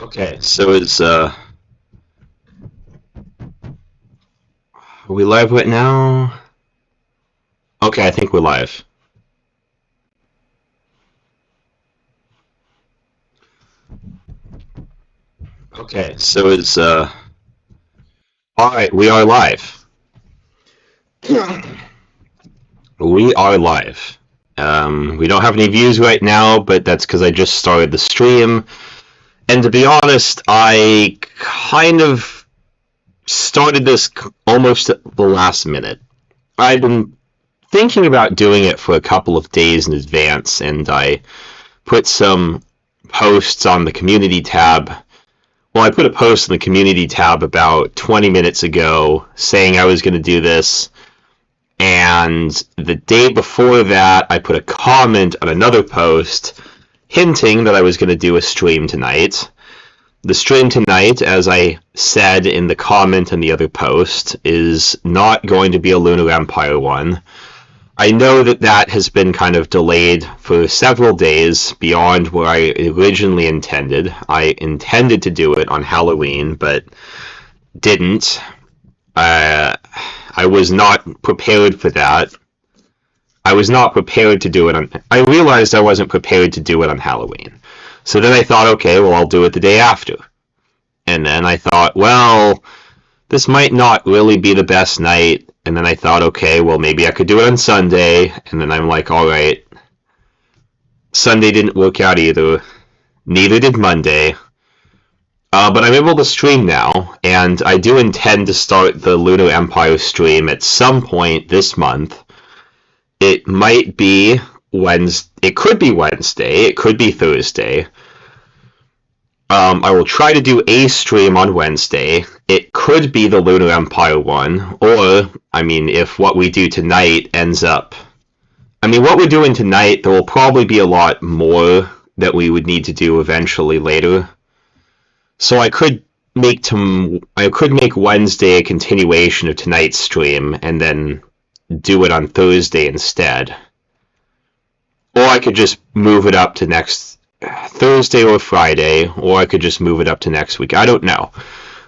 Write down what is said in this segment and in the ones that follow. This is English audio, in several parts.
Okay, so are we live right now? Okay, I think we're live. Okay, so alright, we are live. We are live. We don't have any views right now, but that's because I just started the stream. And to be honest, I kind of started this almost at the last minute. I've been thinking about doing it for a couple of days in advance, and I put some posts on the community tab. Well, I put a post in the community tab about 20 minutes ago saying I was going to do this, and the day before that, I put a comment on another post hinting that I was going to do a stream tonight. The stream tonight, as I said in the comment on the other post, is not going to be a Lunar Empire one. I know that that has been kind of delayed for several days beyond where I originally intended. I intended to do it on Halloween, but didn't. I was not prepared for that. I was not prepared to do it on... I realized I wasn't prepared to do it on Halloween. So then I thought, okay, well, I'll do it the day after. And then I thought, well, this might not really be the best night. And then I thought, okay, well, maybe I could do it on Sunday. And then I'm like, all right. Sunday didn't work out either. Neither did Monday. But I'm able to stream now. And I do intend to start the Lunar Empire stream at some point this month. It might be Wednesday. It could be Wednesday. It could be Thursday. I will try to do a stream on Wednesday. It could be the Lunar Empire one, or, I mean, if what we do tonight ends up... I mean, what we're doing tonight, there will probably be a lot more that we would need to do eventually later. So I could make Wednesday a continuation of tonight's stream, and then do it on Thursday instead. Or I could just move it up to next Thursday or Friday, or I could just move it up to next week. I don't know.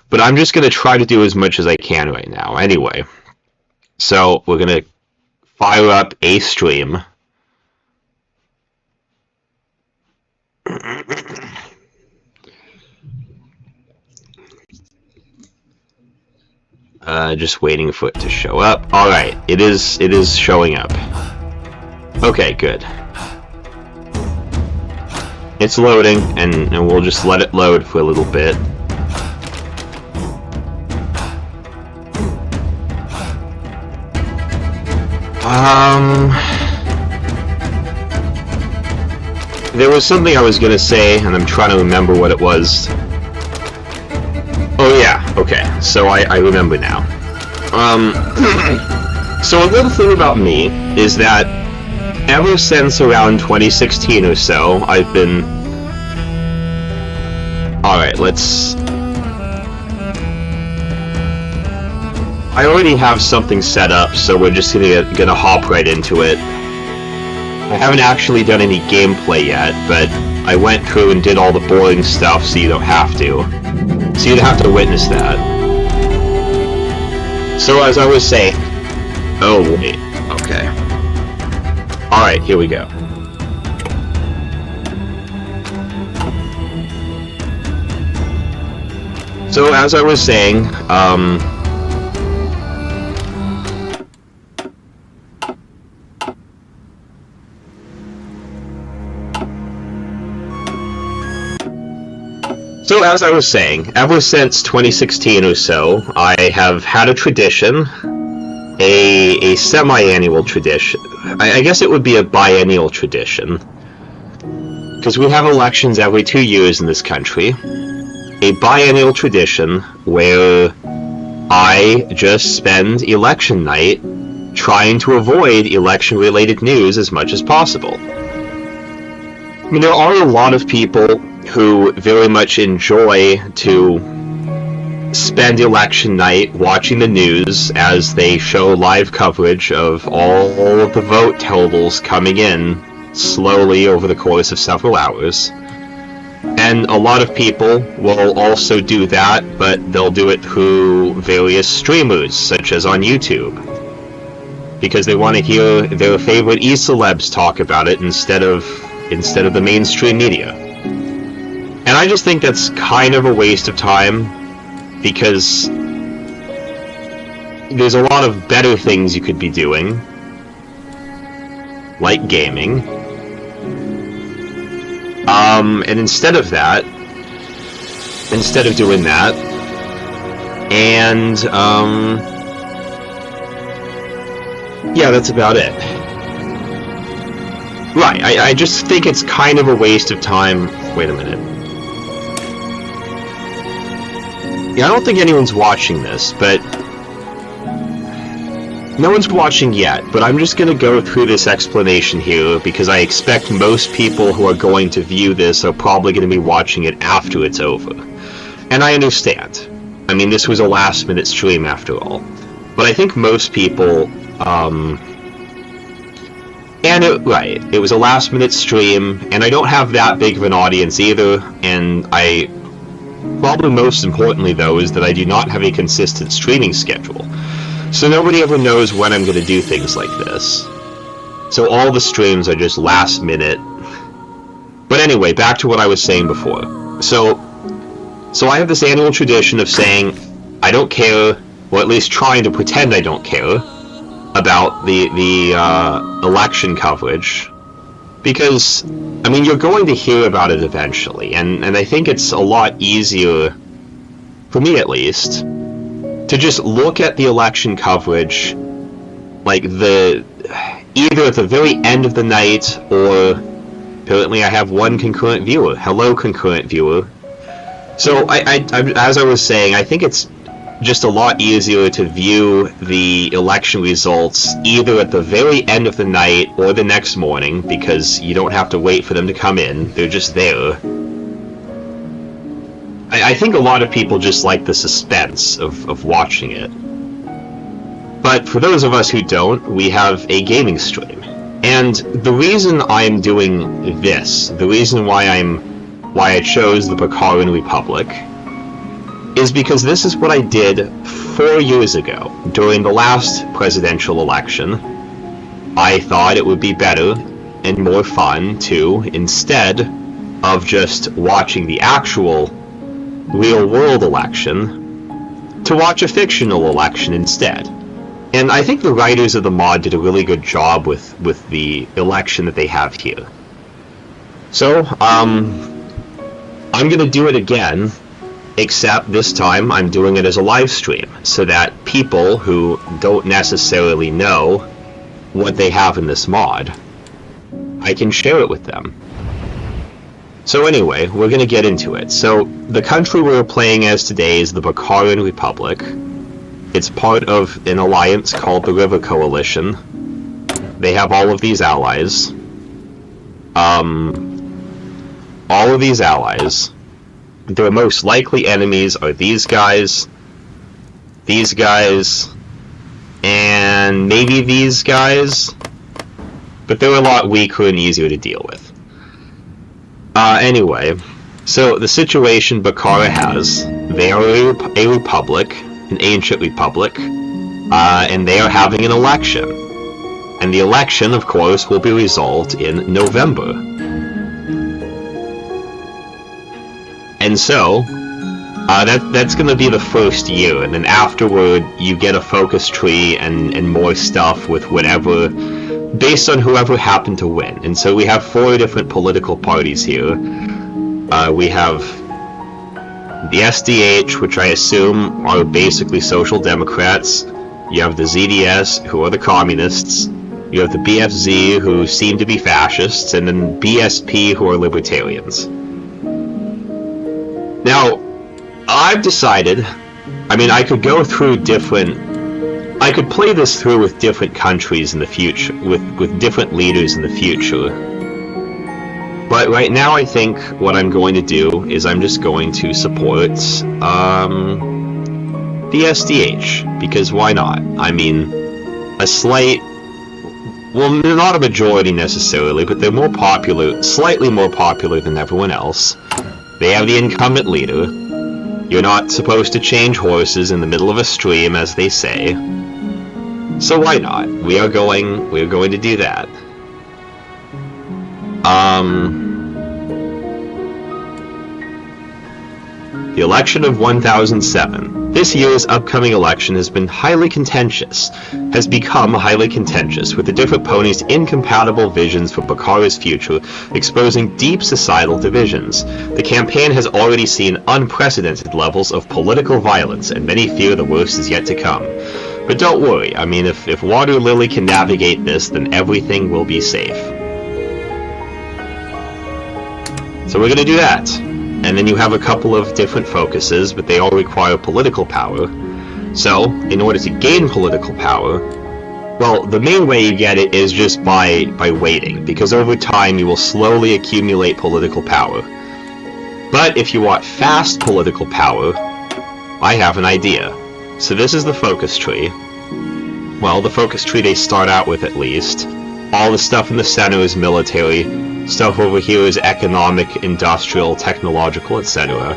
But I'm just going to try to do as much as I can right now. Anyway, so we're going to fire up a stream. Just waiting for it to show up. Alright, it is showing up. Okay, good. It's loading, and we'll just let it load for a little bit. There was something I was gonna say, and I'm trying to remember what it was. Oh yeah, okay, so I remember now. So a little thing about me is that ever since around 2016 or so, I've been... Alright, let's... I already have something set up, so we're just gonna hop right into it. I haven't actually done any gameplay yet, but I went through and did all the boring stuff so you don't have to. So you'd have to witness that. So as I was saying... Oh, wait. Okay. Alright, here we go. So as I was saying, ever since 2016 or so, I have had a tradition, a semi-annual tradition. I guess it would be a biennial tradition, because we have elections every 2 years in this country. A biennial tradition where I just spend election night trying to avoid election-related news as much as possible. I mean, there are a lot of people who very much enjoy to spend election night watching the news as they show live coverage of all of the vote totals coming in slowly over the course of several hours. And And a lot of people will also do that, but they'll do it through various streamers, such as on YouTube, because they want to hear their favorite e-celebs talk about it instead of the mainstream media. And I just think that's kind of a waste of time, because there's a lot of better things you could be doing, like gaming. And instead of doing that, and, yeah, that's about it. Right, I just think it's kind of a waste of time. Wait a minute. Yeah, I don't think anyone's watching this, but... No one's watching yet, but I'm just going to go through this explanation here, because I expect most people who are going to view this are probably going to be watching it after it's over. And I understand. I mean, this was a last-minute stream after all. But I think most people, it was a last-minute stream, and I don't have that big of an audience either, and probably most importantly, though, is that I do not have a consistent streaming schedule. So nobody ever knows when I'm going to do things like this. So all the streams are just last minute. But anyway, back to what I was saying before. So I have this annual tradition of saying I don't care, or at least trying to pretend I don't care, about the election coverage. Because, I mean, you're going to hear about it eventually. And I think it's a lot easier, for me at least, to just look at the election coverage, like either at the very end of the night, or apparently I have one concurrent viewer. Hello, concurrent viewer. So as I was saying, I think it's just a lot easier to view the election results either at the very end of the night or the next morning, because you don't have to wait for them to come in. They're just there. I think a lot of people just like the suspense of watching it. But for those of us who don't, we have a gaming stream. And the reason I'm doing this, the reason why I chose the Bakaran Republic, is because this is what I did 4 years ago, during the last presidential election. I thought it would be better and more fun to, instead of just watching the actual real-world election, to watch a fictional election instead. And I think the writers of the mod did a really good job with the election that they have here. So, I'm gonna do it again, except this time I'm doing it as a live stream, so that people who don't necessarily know what they have in this mod, I can share it with them. So anyway, we're going to get into it. So, the country we're playing as today is the Bakaran Republic. It's part of an alliance called the River Coalition. They have all of these allies. All of these allies. Their most likely enemies are these guys, and maybe these guys. But they're a lot weaker and easier to deal with. Anyway, so the situation Bakara has, they are a republic, an ancient republic, and they are having an election. And the election, of course, will be resolved in November. And so, that's going to be the first year, and then afterward, you get a focus tree and more stuff with whatever, based on whoever happened to win. And so we have 4 different political parties here. We have the SDH, which I assume are basically social democrats. You have the ZDS, who are the communists. You have the BFZ, who seem to be fascists, and then BSP, who are libertarians. Now, I've decided, I mean, I could go through I could play this through with different countries in the future, with different leaders in the future. But right now I think what I'm going to do is I'm just going to support the SDH, because why not? I mean, well, they're not a majority necessarily, but they're more popular, slightly more popular than everyone else. They have the incumbent leader. You're not supposed to change horses in the middle of a stream, as they say. So why not? We are going to do that. The election of 1007. This year's upcoming election has become highly contentious, with the different ponies' incompatible visions for Bakara's future, exposing deep societal divisions. The campaign has already seen unprecedented levels of political violence, and many fear the worst is yet to come. But don't worry, I mean, if Water Lily can navigate this, then everything will be safe. So we're gonna do that. And then you have a couple of different focuses, but they all require political power. So, in order to gain political power, well, the main way you get it is just by waiting, because over time you will slowly accumulate political power. But if you want fast political power, I have an idea. So this is the focus tree. Well, the focus tree they start out with, at least. All the stuff in the center is military. Stuff over here is economic, industrial, technological, etc.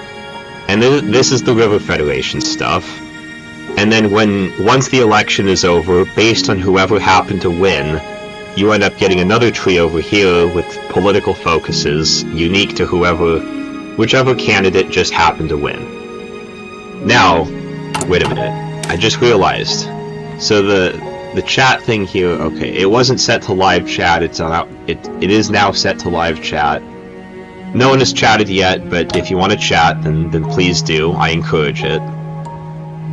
And this is the River Federation stuff. And then once the election is over, based on whoever happened to win, you end up getting another tree over here with political focuses unique to whichever candidate just happened to win. Now, wait a minute. I just realized. So the chat thing here, okay, it wasn't set to live chat, it is now set to live chat. No one has chatted yet, but if you want to chat, then please do. I encourage it.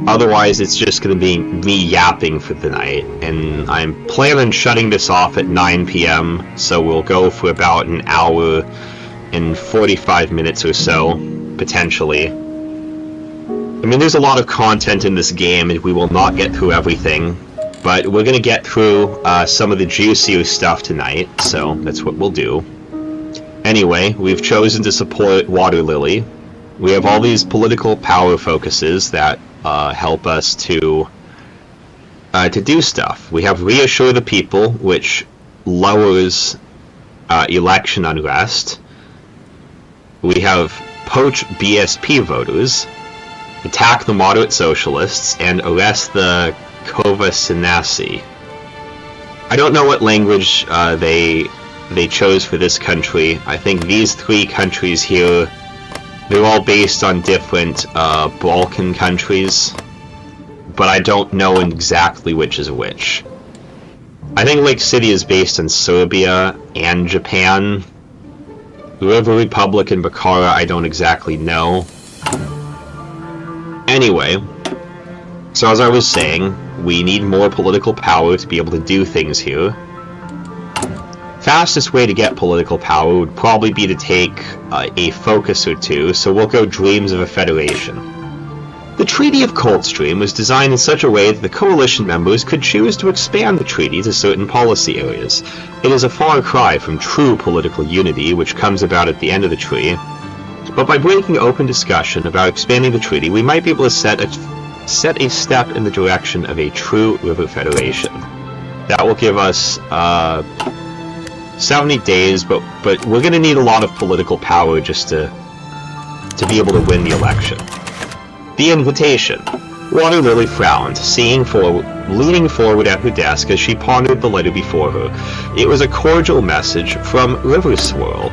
Otherwise, it's just going to be me yapping for the night, and I'm planning on shutting this off at 9 p.m., so we'll go for about an hour and 45 minutes or so, potentially. I mean, there's a lot of content in this game, and we will not get through everything. But we're going to get through some of the juicier stuff tonight, so that's what we'll do. Anyway, we've chosen to support Water Lily. We have all these political power focuses that help us to do stuff. We have Reassure the People, which lowers election unrest. We have Poach BSP voters, Attack the Moderate Socialists, and Arrest the Kova Sinasi. I don't know what language they chose for this country. I think these three countries here, they're all based on different Balkan countries, but I don't know exactly which is which. I think Lake City is based on Serbia and Japan. River Republic and Bakara, I don't exactly know. Anyway, so as I was saying, we need more political power to be able to do things here. Fastest way to get political power would probably be to take a focus or two, so we'll go Dreams of a Federation. The Treaty of Coldstream was designed in such a way that the Coalition members could choose to expand the treaty to certain policy areas. It is a far cry from true political unity, which comes about at the end of the tree, but by breaking open discussion about expanding the treaty, we might be able to set a step in the direction of a true River Federation. That will give us 70 days, but we're going to need a lot of political power just to be able to win the election. The invitation. Water Lily frowned, leaning forward at her desk as she pondered the letter before her. It was a cordial message from River Swirl.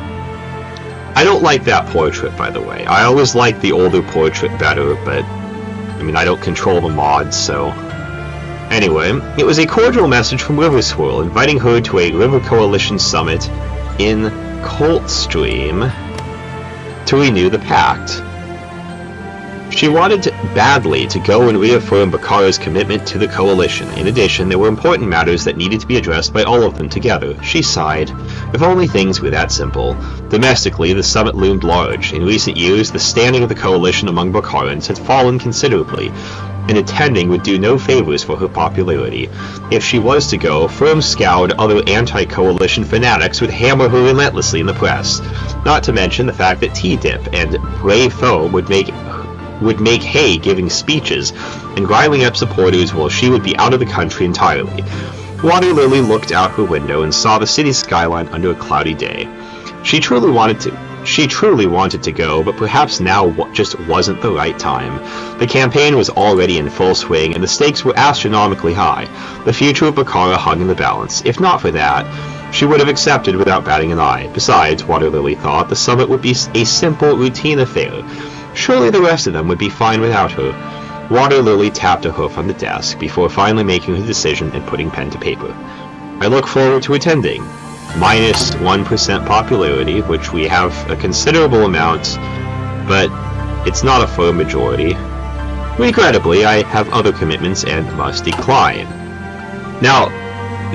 I don't like that portrait, by the way. I always liked the older portrait better, but I mean, I don't control the mods, so... Anyway, it was a cordial message from River Swirl, inviting her to a River Coalition summit in Coldstream to renew the pact. She wanted badly to go and reaffirm Bakara's commitment to the Coalition. In addition, there were important matters that needed to be addressed by all of them together. She sighed. If only things were that simple. Domestically, the summit loomed large. In recent years, the standing of the Coalition among Bakarans had fallen considerably, and attending would do no favors for her popularity. If she was to go, firms scoured other anti-Coalition fanatics would hammer her relentlessly in the press. Not to mention the fact that T-Dip and Brave Foam would make hay giving speeches and riling up supporters while she would be out of the country entirely. Water Lily looked out her window and saw the city skyline under a cloudy day. She truly wanted to She truly wanted to go, but perhaps now just wasn't the right time. The campaign was already in full swing, and the stakes were astronomically high. The future of Bakara hung in the balance. If not for that, she would have accepted without batting an eye. Besides, Water Lily thought, the summit would be a simple, routine affair. Surely the rest of them would be fine without her. Water Lily tapped a hoof on the desk before finally making her decision and putting pen to paper. I look forward to attending. Minus 1% popularity, which we have a considerable amount, but it's not a firm majority. Regrettably, I have other commitments and must decline. Now,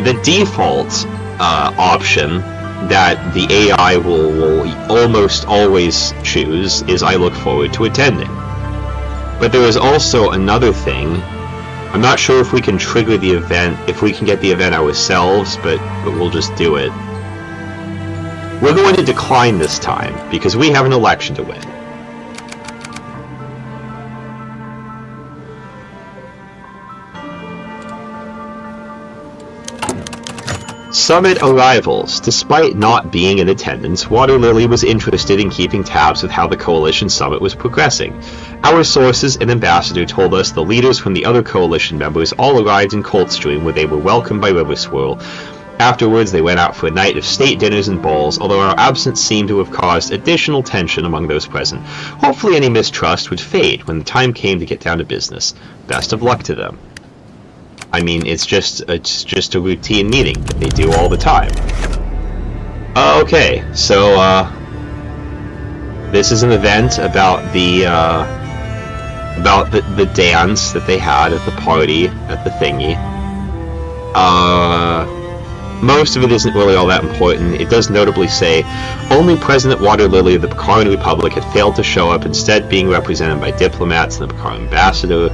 the default option that the AI will almost always choose is I look forward to attending. But there is also another thing. I'm not sure if we can trigger the event, if we can get the event ourselves, but we'll just do it. We're going to decline this time, because we have an election to win. Summit arrivals. Despite not being in attendance, Water Lily was interested in keeping tabs with how the Coalition Summit was progressing. Our sources and ambassador told us the leaders from the other Coalition members all arrived in Coldstream, where they were welcomed by River Swirl. Afterwards, they went out for a night of state dinners and balls, although our absence seemed to have caused additional tension among those present. Hopefully any mistrust would fade when the time came to get down to business. Best of luck to them. I mean, it's just a routine meeting that they do all the time. Okay, so this is an event about the dance that they had at the party at the thingy. Most of it isn't really all that important. It does notably say, only President Water Lily of the Bakaran Republic had failed to show up, instead being represented by diplomats and the Bakaran ambassador.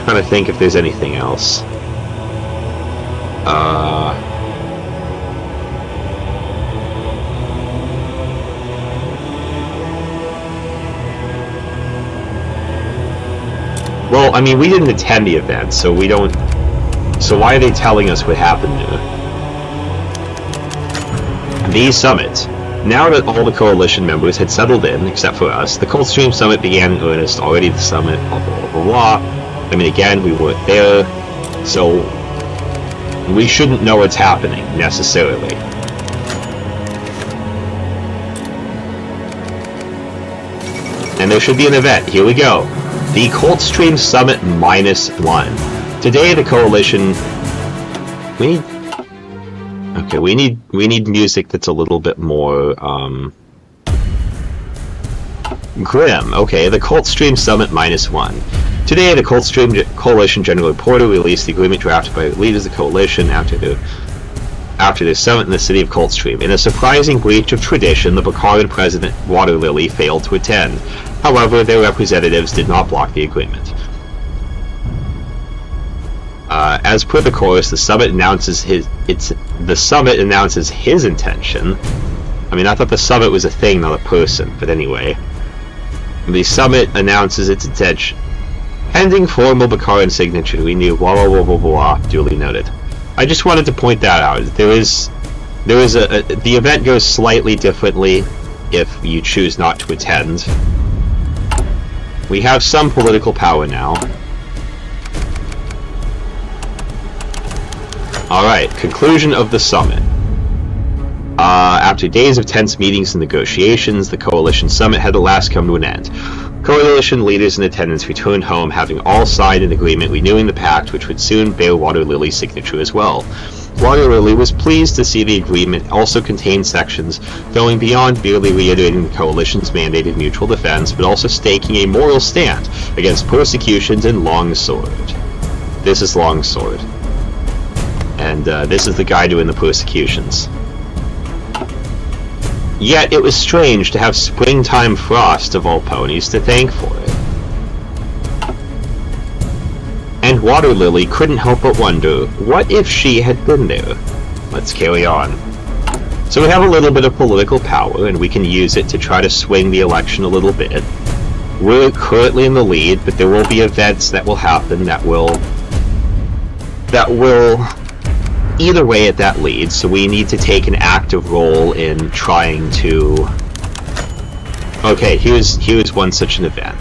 Trying to think if there's anything else. Well, I mean, we didn't attend the event, so we don't... So why are they telling us what happened there? The summit. Now that all the Coalition members had settled in, except for us, the Coldstream Summit began in earnest. Already the summit, blah blah blah blah. I mean, again, we weren't there, so we shouldn't know what's happening, necessarily. And there should be an event. Here we go. The Coldstream Summit -1. Today, the Coalition... we need music that's a little bit more, grim. Okay, the Coldstream Summit -1. Today, the Coldstream Coalition General Reporter released the agreement drafted by the leaders of the Coalition after their summit in the city of Coldstream. In a surprising breach of tradition, the Bakaran President Water Lily failed to attend. However, their representatives did not block the agreement. As per the chorus, the summit announces his intention. I mean, I thought the summit was a thing, not a person, but anyway. The summit announces its intention. Pending formal Bakaran signature, we knew blah blah blah blah blah, duly noted. I just wanted to point that out. The event goes slightly differently if you choose not to attend. We have some political power now. Alright, conclusion of the summit. After days of tense meetings and negotiations, the Coalition Summit had at last come to an end. Coalition leaders in attendance returned home, having all signed an agreement renewing the pact, which would soon bear Water Lily's signature as well. Water Lily was pleased to see the agreement also contained sections going beyond merely reiterating the Coalition's mandate of mutual defense, but also staking a moral stand against persecutions in Longsword. This is Longsword. And this is the guy doing the persecutions. Yet it was strange to have Springtime Frost, of all ponies, to thank for it. And Water Lily couldn't help but wonder, what if she had been there? Let's carry on. So we have a little bit of political power, and we can use it to try to swing the election a little bit. We're currently in the lead, but there will be events that will happen that will either way that leads, so we need to take an active role in trying to... Okay, here's one such an event.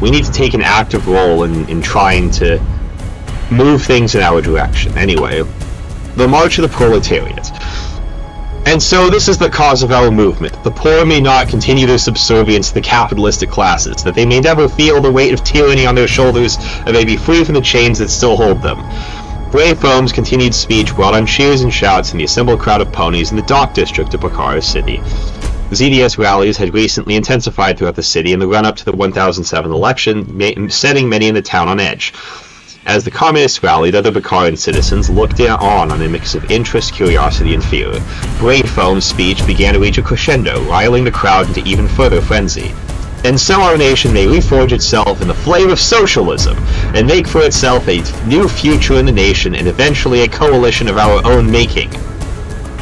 We need to take an active role in trying to move things in our direction. Anyway, the March of the Proletariat. And so this is the cause of our movement. The poor may not continue their subservience to the capitalistic classes, that they may never feel the weight of tyranny on their shoulders, and may be free from the chains that still hold them. Brave Foam's continued speech brought on cheers and shouts in the assembled crowd of ponies in the dock district of Bakara City. ZDS rallies had recently intensified throughout the city in the run-up to the 1007 election, setting many in the town on edge. As the communists rallied, other Bakaran citizens looked on a mix of interest, curiosity, and fear. Brave Foam's speech began to reach a crescendo, riling the crowd into even further frenzy. And so our nation may reforge itself in the flame of socialism, and make for itself a new future in the nation, and eventually a coalition of our own making.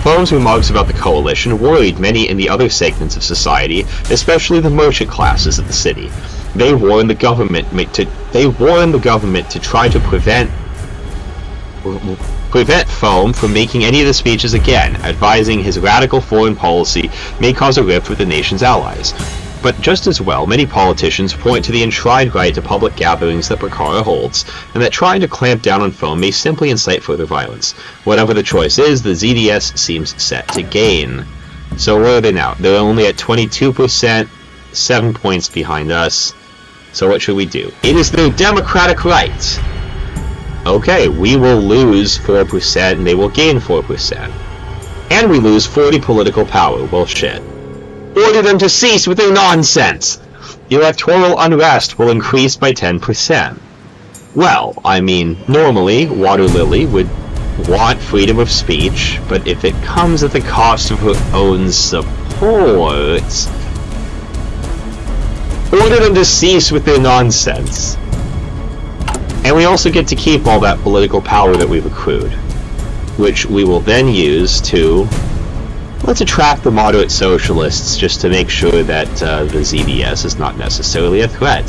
Foam's remarks about the coalition worried many in the other segments of society, especially the merchant classes of the city. They warned the government to try to prevent Foam from making any of the speeches again, advising his radical foreign policy may cause a rift with the nation's allies. But just as well, many politicians point to the enshrined right to public gatherings that Bakara holds, and that trying to clamp down on Foam may simply incite further violence. Whatever the choice is, the ZDS seems set to gain. So where are they now? They're only at 22%, 7 points behind us. So what should we do? It is their democratic right! Okay, we will lose 4% and they will gain 4%. And we lose 40 political power. Well, shit. Order them to cease with their nonsense! The electoral unrest will increase by 10%. Well, I mean, normally, Water Lily would want freedom of speech, but if it comes at the cost of her own support... Order them to cease with their nonsense. And we also get to keep all that political power that we've accrued, which we will then use to... Let's attract the moderate socialists just to make sure that the ZDS is not necessarily a threat.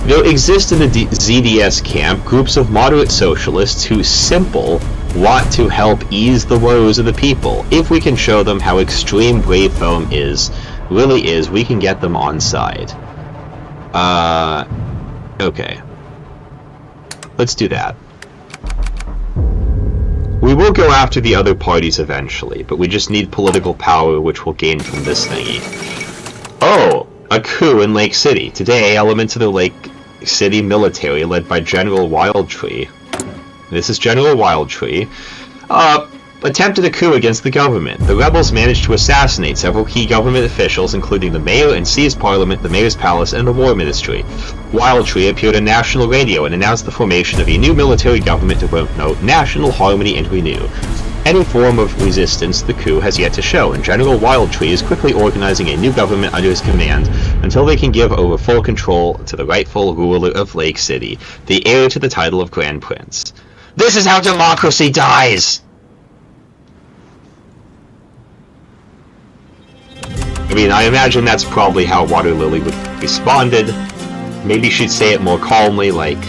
There exist in the ZDS camp groups of moderate socialists who want to help ease the woes of the people. If we can show them how extreme Brave Foam really is, we can get them on side. Okay. Let's do that. We will go after the other parties eventually, but we just need political power, which we'll gain from this thingy. Oh! A coup in Lake City. Today, elements of the Lake City military, led by General Wildtree. This is General Wildtree. Attempted a coup against the government. The rebels managed to assassinate several key government officials, including the mayor, and seized Parliament, the Mayor's Palace, and the War Ministry. Wildtree appeared on national radio and announced the formation of a new military government to promote national harmony and renew. Any form of resistance to the coup has yet to show, and General Wildtree is quickly organizing a new government under his command until they can give over full control to the rightful ruler of Lake City, the heir to the title of Grand Prince. This is how democracy dies! I mean, I imagine that's probably how Water Lily would have responded. Maybe she'd say it more calmly, like,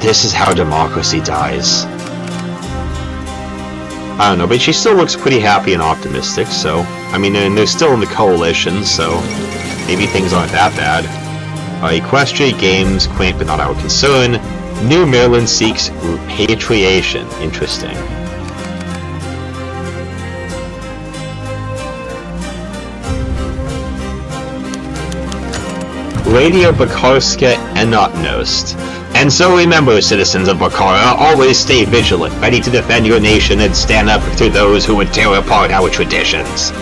this is how democracy dies. I don't know, but she still looks pretty happy and optimistic, so... I mean, and they're still in the coalition, so maybe things aren't that bad. Equestria games, quaint but not our concern. New Maryland seeks repatriation. Interesting. Radio Bakarska Enotnost. And so remember, citizens of Bakara, always stay vigilant, ready to defend your nation and stand up to those who would tear apart our traditions.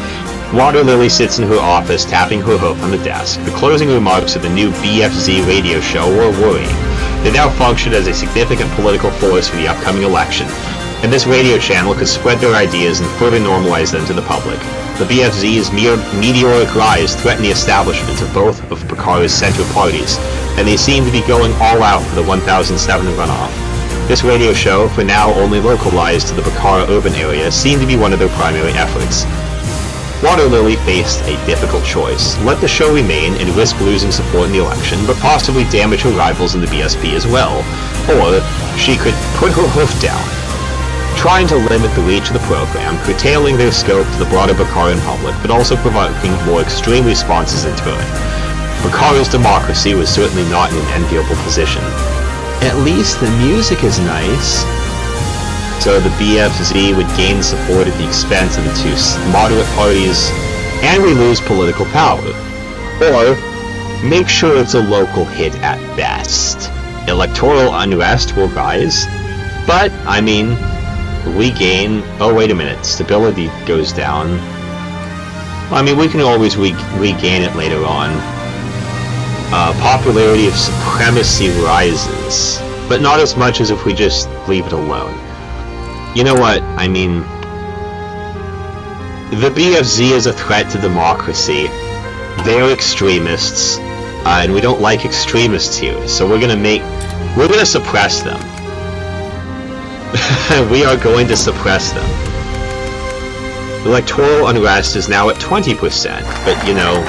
Water Lily sits in her office, tapping her hoof on the desk. The closing remarks of the new BFZ radio show were worrying. They now function as a significant political force for the upcoming election, and this radio channel could spread their ideas and further normalize them to the public. The BFZ's meteoric rise threatened the establishment of both of Bakara's center parties, and they seem to be going all out for the 1007 runoff. This radio show, for now only localized to the Bakara urban area, seemed to be one of their primary efforts. Water Lily faced a difficult choice. Let the show remain and risk losing support in the election, but possibly damage her rivals in the BSP as well. Or she could put her hoof down, trying to limit the reach of the program, curtailing their scope to the broader Bakarian public, but also provoking more extreme responses in turn. Bakari's democracy was certainly not in an enviable position. At least the music is nice. So the BFZ would gain support at the expense of the two moderate parties, and we lose political power. Or, make sure it's a local hit at best. Electoral unrest will rise, but, I mean, we gain... Oh, wait a minute, stability goes down. I mean, we can always regain it later on. Popularity of supremacy rises, but not as much as if we just leave it alone. You know what? I mean, the BFZ is a threat to democracy. They're extremists, and we don't like extremists here, so we're gonna suppress them. We are going to suppress them. Electoral unrest is now at 20%, but you know,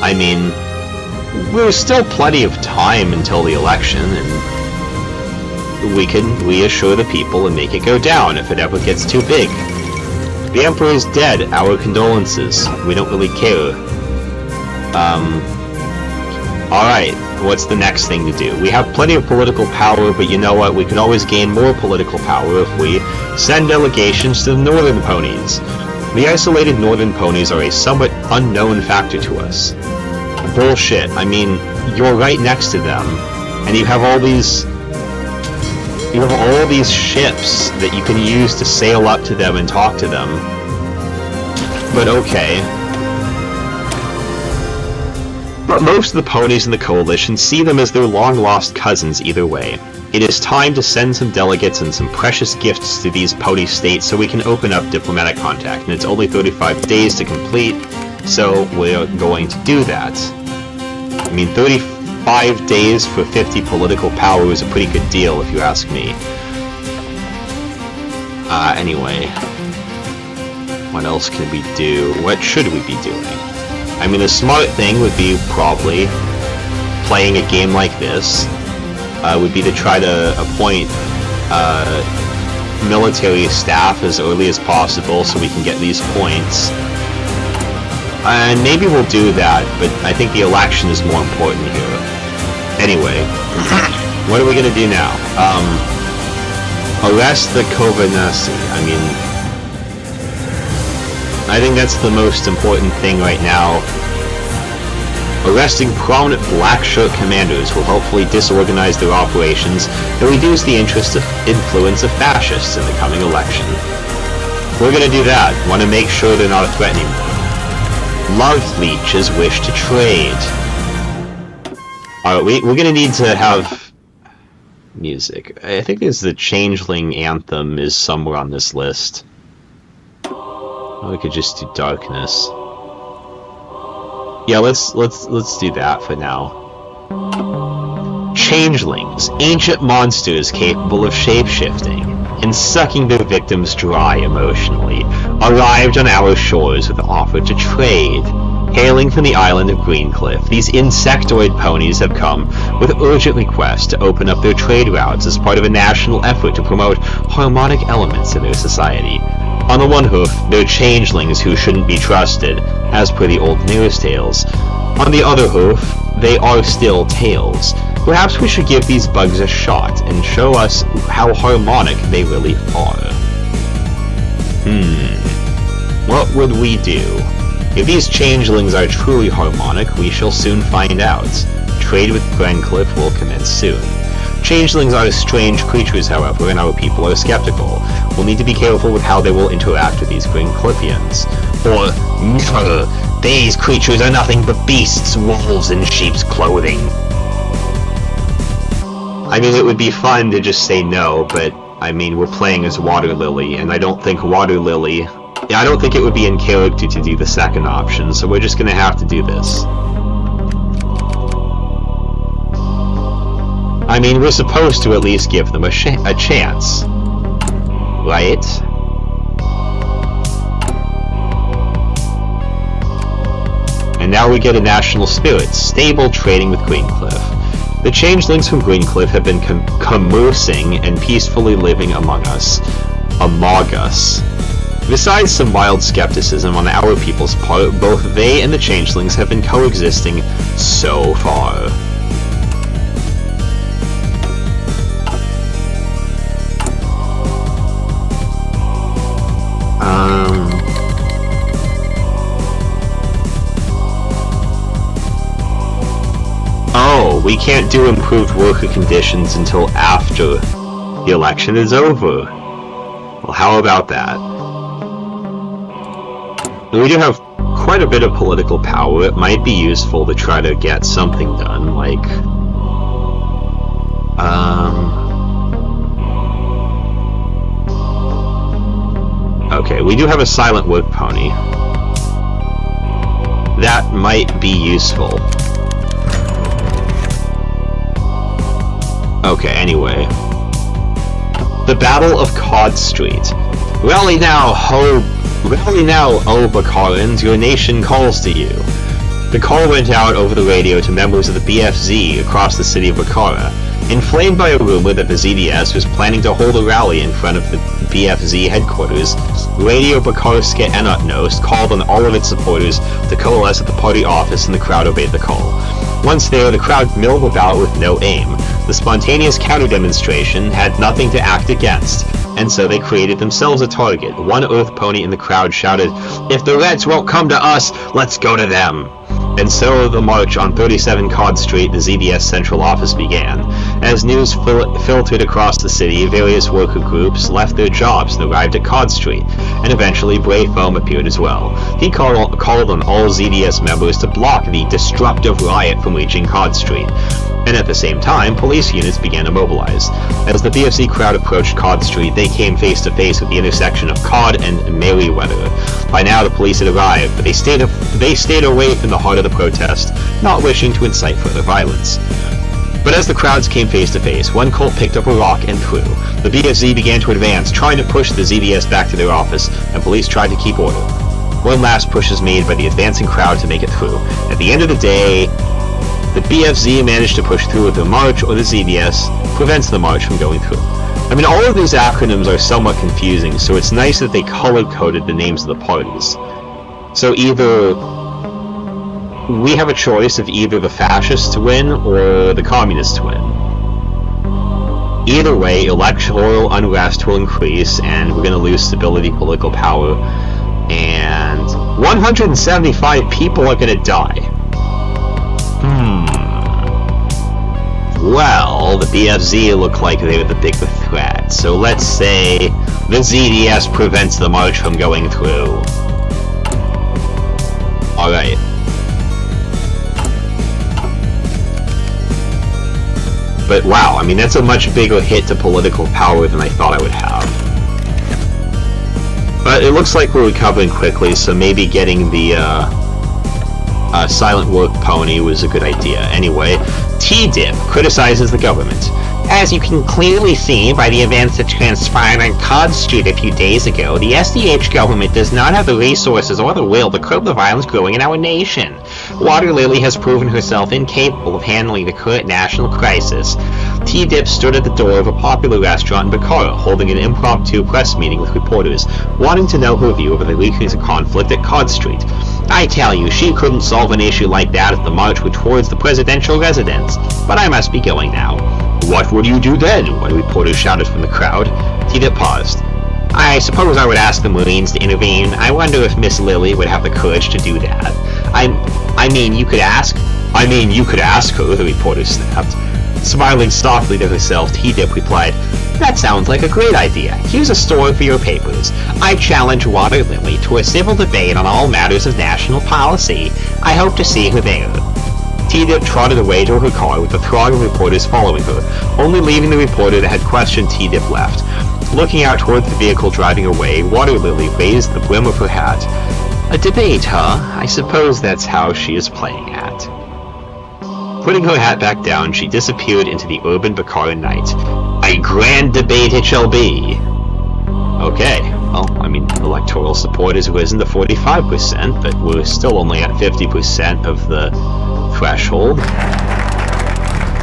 I mean, there's still plenty of time until the election, and we can reassure the people and make it go down if it ever gets too big. The Emperor is dead, our condolences. We don't really care. Alright, what's the next thing to do? We have plenty of political power, but you know what? We could always gain more political power if we send delegations to the Northern Ponies. The isolated Northern Ponies are a somewhat unknown factor to us. Bullshit. I mean, you're right next to them, and you have all these ships that you can use to sail up to them and talk to them. But okay. But most of the ponies in the coalition see them as their long-lost cousins either way. It is time to send some delegates and some precious gifts to these pony states so we can open up diplomatic contact, and it's only 35 days to complete, so we're going to do that. I mean, 35 days for 50 political power is a pretty good deal, if you ask me. Anyway. What else can we do? What should we be doing? I mean, the smart thing would be probably playing a game like this. Would be to try to appoint military staff as early as possible so we can get these points. And maybe we'll do that, but I think the election is more important here. Anyway, what are we gonna do now? Arrest the Kovanasi. I mean, I think that's the most important thing right now. Arresting prominent black shirt commanders will hopefully disorganize their operations and reduce the influence of fascists in the coming election. We're gonna do that. Want to make sure they're not a threat anymore. Love leeches wish to trade. Alright, we're gonna need to have music. I think there's the Changeling Anthem is somewhere on this list. Or we could just do Darkness. Yeah, let's do that for now. Changelings, ancient monsters capable of shape-shifting and sucking their victims dry emotionally, arrived on our shores with an offer to trade. Hailing from the island of Greencliff, these insectoid ponies have come with urgent requests to open up their trade routes as part of a national effort to promote harmonic elements in their society. On the one hoof, they're changelings who shouldn't be trusted, as per the old news tales. On the other hoof, they are still tales. Perhaps we should give these bugs a shot and show us how harmonic they really are. What would we do? If these changelings are truly harmonic, we shall soon find out. Trade with Greencliff will commence soon. Changelings are strange creatures, however, and our people are skeptical. We'll need to be careful with how they will interact with these Greencliffians. Or, never! These creatures are nothing but beasts, wolves in sheep's clothing. I mean, it would be fun to just say no, but, I mean, we're playing as Water Lily, and I don't think Water Lily... I don't think it would be in character to do the second option, so we're just gonna have to do this. I mean, we're supposed to at least give them a chance. Right? and now we get a national spirit, stable trading with Greencliff. The changelings from Greencliff have been commersing and peacefully living among us. Besides some mild skepticism on our people's part, both they and the changelings have been coexisting so far. Oh, we can't do improved worker conditions until after the election is over. Well, how about that? We do have quite a bit of political power. It might be useful to try to get something done, like... Okay, we do have a silent work pony. That might be useful. Okay, anyway. The Battle of Cod Street. Rally now, O Bakarans, your nation calls to you. The call went out over the radio to members of the BFZ across the city of Bakara, inflamed by a rumor that the ZDS was planning to hold a rally in front of the BFZ headquarters. Radio Bakarska Enotnost called on all of its supporters to coalesce at the party office, and the crowd obeyed the call. Once there, the crowd milled about with no aim. The spontaneous counter-demonstration had nothing to act against, and so they created themselves a target. One Earth pony in the crowd shouted, "If the Reds won't come to us, let's go to them." And so the march on 37 Cod Street, the ZDS central office, began. As news filtered across the city, various worker groups left their jobs and arrived at Cod Street, and eventually Brave Foam appeared as well. He called on all ZDS members to block the disruptive riot from reaching Cod Street. And at the same time, police units began to mobilize. As the BFC crowd approached Cod Street, they came face to face with the intersection of Cod and Merriweather. By now the police had arrived, but they stayed away from the heart of the protest, not wishing to incite further violence. But as the crowds came face to face, one Colt picked up a rock and threw. The BFZ began to advance, trying to push the ZDS back to their office, and police tried to keep order. One last push is made by the advancing crowd to make it through. At the end of the day, the BFZ managed to push through with the march, or the ZDS prevents the march from going through. I mean, all of these acronyms are somewhat confusing, so it's nice that they color-coded the names of the parties. So either we have a choice of either the fascists to win or the communists to win. Either way, electoral unrest will increase, and we're going to lose stability, political power, and 175 people are going to die. Well, the BFZ look like they were the bigger threat, so let's say the ZDS prevents the march from going through. Alright. But wow, I mean, that's a much bigger hit to political power than I thought I would have. But it looks like we're recovering quickly, so maybe getting the silent work pony was a good idea. Anyway, T-Dip criticizes the government. As you can clearly see by the events that transpired on Cod Street a few days ago, the SDH government does not have the resources or the will to curb the violence growing in our nation. Water Lily has proven herself incapable of handling the current national crisis. T-Dip stood at the door of a popular restaurant in Bakara, holding an impromptu press meeting with reporters, wanting to know her view of the recent conflict at Cod Street. I tell you, she couldn't solve an issue like that if the march were towards the presidential residence. But I must be going now. What would you do then? One reporter shouted from the crowd. T-Dip paused. I suppose I would ask the Marines to intervene. I wonder if Miss Lily would have the courage to do that. I mean, you could ask her, the reporter snapped. Smiling softly to herself, T-Dip replied, That sounds like a great idea. Here's a story for your papers. I challenge Water Lily to a civil debate on all matters of national policy. I hope to see her there. T-Dip trotted away to her car with a throng of reporters following her, only leaving the reporter that had questioned T-Dip left. Looking out toward the vehicle driving away, Water Lily raised the brim of her hat. A debate, huh? I suppose that's how she is playing at. Putting her hat back down, she disappeared into the urban Bakara night. A grand debate it shall be! Okay, well, I mean, electoral support has risen to 45%, but we're still only at 50% of the threshold.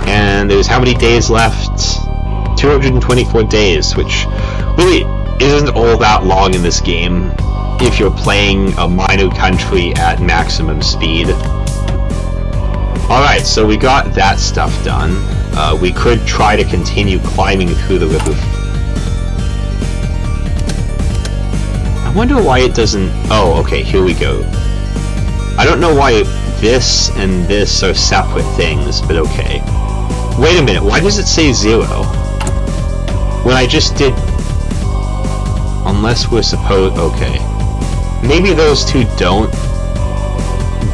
And there's how many days left? 224 days, which really isn't all that long in this game if you're playing a minor country at maximum speed. Alright, so we got that stuff done. We could try to continue climbing through the river. I wonder why it doesn't... Oh, okay, here we go. I don't know why this and this are separate things, but okay. Wait a minute, why does it say 0? When I just did... Unless we're supposed... Okay. Maybe those two don't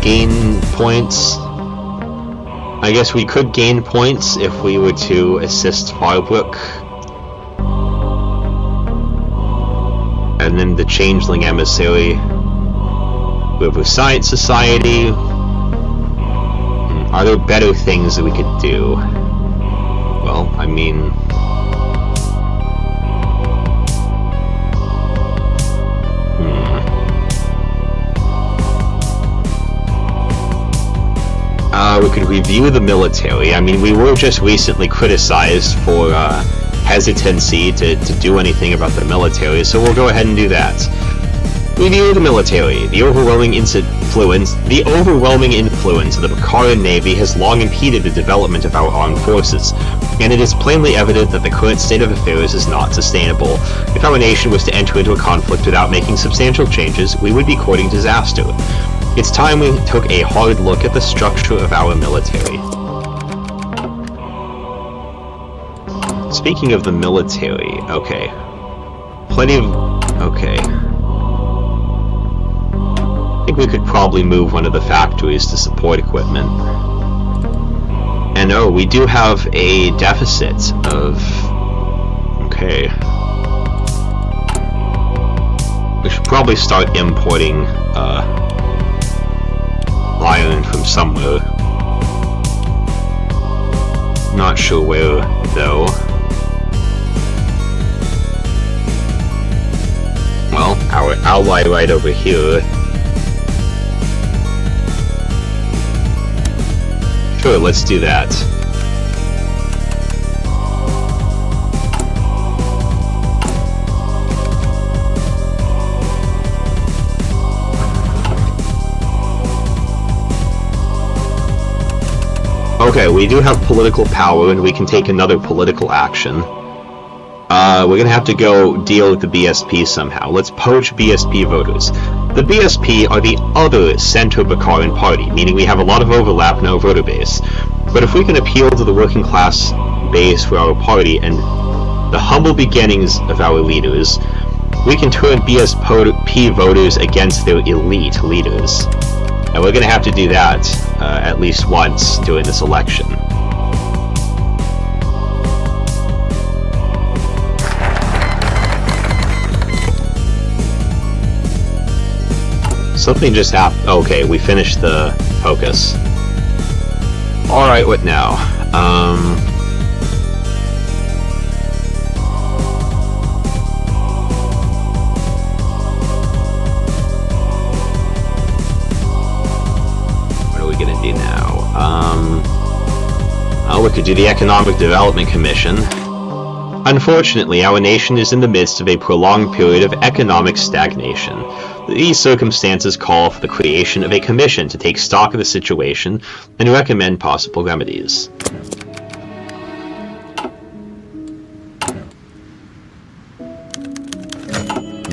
gain points. I guess we could gain points if we were to assist Farbrook. And then the Changeling Emissary. River Science Society. Are there better things that we could do? Well, I mean... We could review the military. I mean, we were just recently criticized for hesitancy to do anything about the military, so we'll go ahead and do that. Review the military. The overwhelming influence of the Bakaran Navy has long impeded the development of our armed forces, and it is plainly evident that the current state of affairs is not sustainable. If our nation was to enter into a conflict without making substantial changes, we would be courting disaster. It's time we took a hard look at the structure of our military. Speaking of the military, okay. Plenty of... okay. I think we could probably move one of the factories to support equipment. And oh, we do have a deficit of... okay. We should probably start importing, iron from somewhere. Not sure where, though. Well, our ally right over here. Sure, let's do that. Okay, we do have political power, and we can take another political action. We're gonna have to go deal with the BSP somehow. Let's poach BSP voters. The BSP are the other Center Bakaran party, meaning we have a lot of overlap in our voter base. But if we can appeal to the working class base for our party and the humble beginnings of our leaders, we can turn BSP voters against their elite leaders. And we're going to have to do that at least once during this election. Something just happened. Okay, we finished the focus. Alright, what now? We could do the Economic Development Commission. Unfortunately, our nation is in the midst of a prolonged period of economic stagnation. These circumstances call for the creation of a commission to take stock of the situation and recommend possible remedies.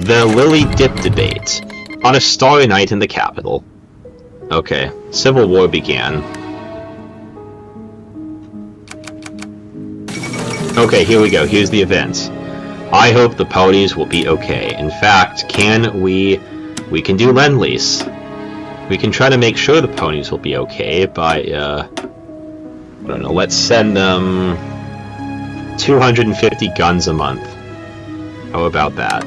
The Lily Dip Debate. On a starry night in the capital. Okay, civil war began. Okay, here we go. Here's the event. I hope the ponies will be okay. In fact, we can do Lend-Lease. We can try to make sure the ponies will be okay by, I don't know, let's send them 250 guns a month. How about that?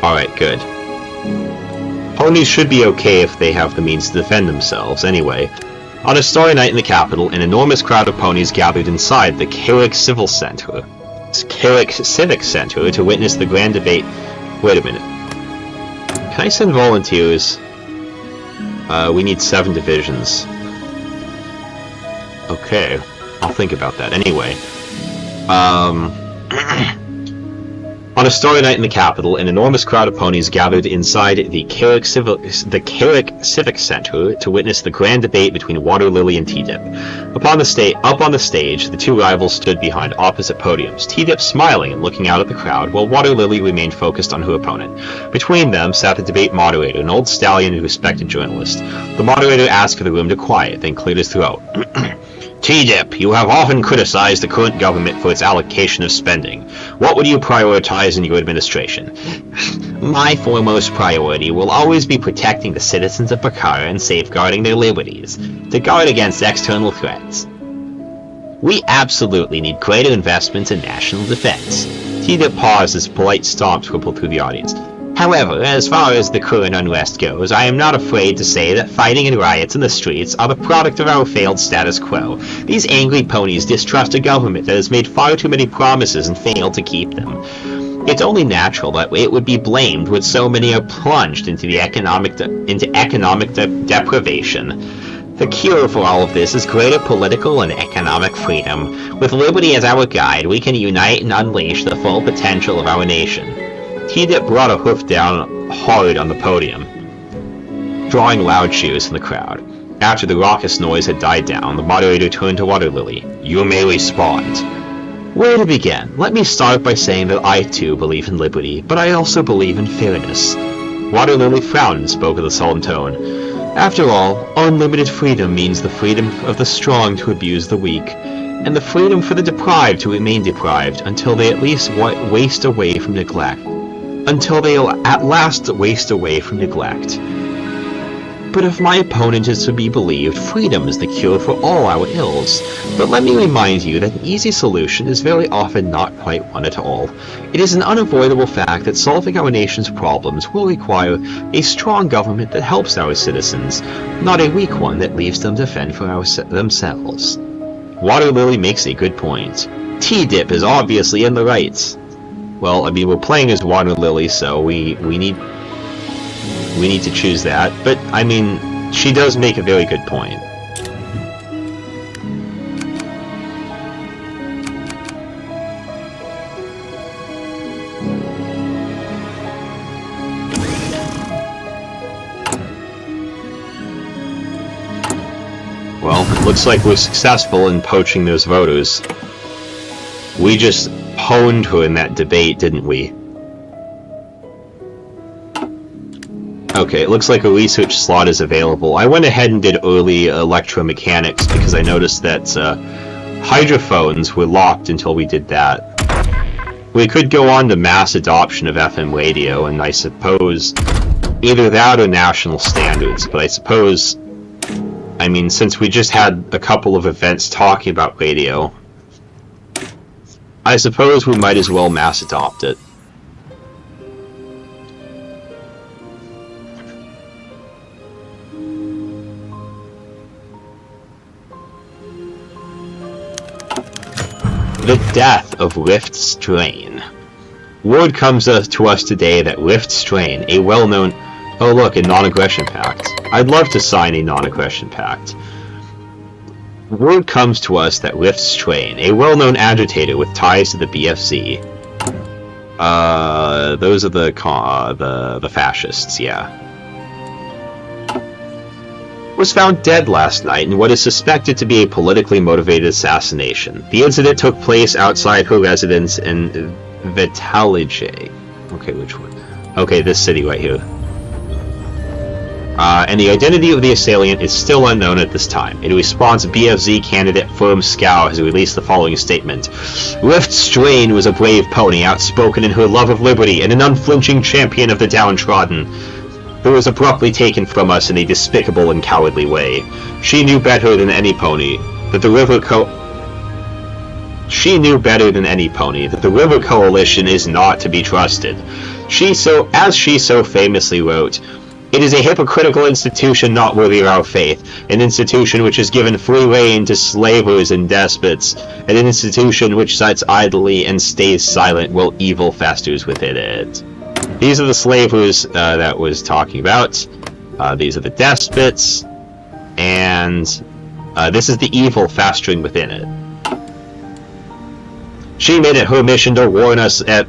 Alright, good. Ponies should be okay if they have the means to defend themselves, anyway. On a starry night in the capital, an enormous crowd of ponies gathered inside the Carrick Civil Center. Carrick Civic Center to witness the grand debate. Wait a minute. Can I send volunteers? We need 7 divisions. Okay, I'll think about that. Anyway, on a starry night in the capital, an enormous crowd of ponies gathered inside the Carrick Civic Center to witness the grand debate between Water Lily and T-Dip. Up on the stage, the 2 rivals stood behind opposite podiums, T-Dip smiling and looking out at the crowd, while Water Lily remained focused on her opponent. Between them sat the debate moderator, an old stallion and respected journalist. The moderator asked for the room to quiet, then cleared his throat. T-Dip, you have often criticized the current government for its allocation of spending. What would you prioritize in your administration? My foremost priority will always be protecting the citizens of Bakara and safeguarding their liberties, to guard against external threats. We absolutely need greater investments in national defense. T-Dip paused as polite stomps rippled through the audience. However, as far as the current unrest goes, I am not afraid to say that fighting and riots in the streets are the product of our failed status quo. These angry ponies distrust a government that has made far too many promises and failed to keep them. It's only natural that it would be blamed when so many are plunged into economic deprivation. The cure for all of this is greater political and economic freedom. With liberty as our guide, we can unite and unleash the full potential of our nation. T-Dip brought a hoof down hard on the podium, drawing loud cheers from the crowd. After the raucous noise had died down, the moderator turned to Water Lily. You may respond. Where to begin? Let me start by saying that I too believe in liberty, but I also believe in fairness. Water Lily frowned and spoke with a solemn tone. After all, unlimited freedom means the freedom of the strong to abuse the weak, and the freedom for the deprived to remain deprived until they at least waste away from neglect. Until they'll at last waste away from neglect. But if my opponent is to be believed, freedom is the cure for all our ills. But let me remind you that an easy solution is very often not quite one at all. It is an unavoidable fact that solving our nation's problems will require a strong government that helps our citizens, not a weak one that leaves them to fend for themselves. Water Lily makes a good point. T-Dip is obviously in the right. Well, I mean, we're playing as Water Lily, so we need to choose that. But, I mean, she does make a very good point. Well, looks like we're successful in poaching those voters. We just honed her in that debate, didn't we? Okay, it looks like a research slot is available. I went ahead and did early electromechanics because I noticed that hydrophones were locked until we did that. We could go on to mass adoption of FM radio, and I suppose either that or national standards, but I suppose, I mean, since we just had a couple of events talking about radio, I suppose we might as well mass adopt it. The death of Rift Strain. Word comes to us today that Rift Strain, a well-known... Oh look, a non-aggression pact. I'd love to sign a non-aggression pact. Word comes to us that Rift Strain, a well-known agitator with ties to the BFZ, those are the fascists, yeah, was found dead last night in what is suspected to be a politically motivated assassination. The incident took place outside her residence in Vitalige. Okay, which one? Okay, this city right here. And the identity of the assailant is still unknown at this time. In response, BFZ candidate Firm Scow has released the following statement. Rift Strain was a brave pony, outspoken in her love of liberty, and an unflinching champion of the downtrodden, who was abruptly taken from us in a despicable and cowardly way. She knew better than any pony that the River Coalition is not to be trusted. As she so famously wrote, It is a hypocritical institution not worthy of our faith, an institution which has given free rein to slavers and despots, an institution which sits idly and stays silent while evil festers within it. These are the slavers that was talking about. These are the despots, and this is the evil festering within it. She made it her mission to warn us that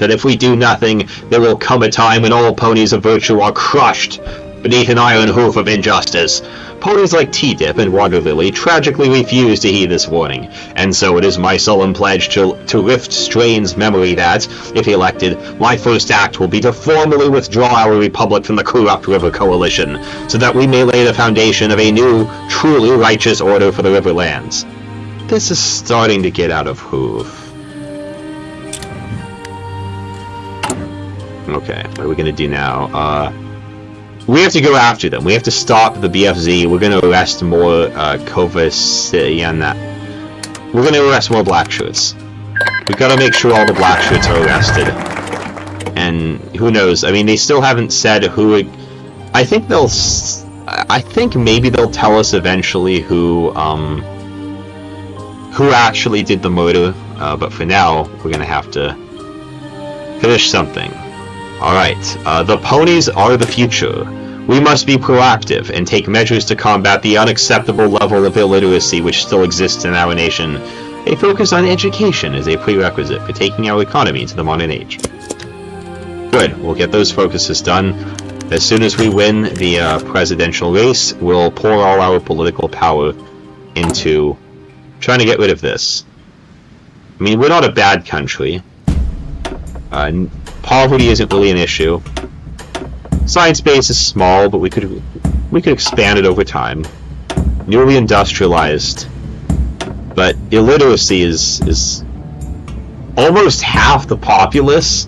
if we do nothing, there will come a time when all ponies of virtue are crushed beneath an iron hoof of injustice. Ponies like Tea-Dip and Water Lily tragically refuse to heed this warning, and so it is my solemn pledge to Rift Strain's memory that, if elected, my first act will be to formally withdraw our republic from the corrupt River Coalition, so that we may lay the foundation of a new, truly righteous order for the Riverlands. This is starting to get out of hoof. Okay, what are we gonna do now? We have to go after them. We have to stop the BFZ. We're gonna arrest more Kovasiana. We're gonna arrest more black shirts. We've gotta make sure all the black shirts are arrested. And who knows? I mean, they still haven't said who. I think maybe they'll tell us eventually who actually did the murder. But for now, we're gonna have to finish something. Alright, the ponies are the future. We must be proactive and take measures to combat the unacceptable level of illiteracy which still exists in our nation. A focus on education is a prerequisite for taking our economy to the modern age. Good, we'll get those focuses done. As soon as we win the presidential race, we'll pour all our political power into trying to get rid of this. I mean, we're not a bad country. Poverty isn't really an issue. Science base is small, but we could expand it over time. Newly industrialized, but illiteracy is almost half the populace.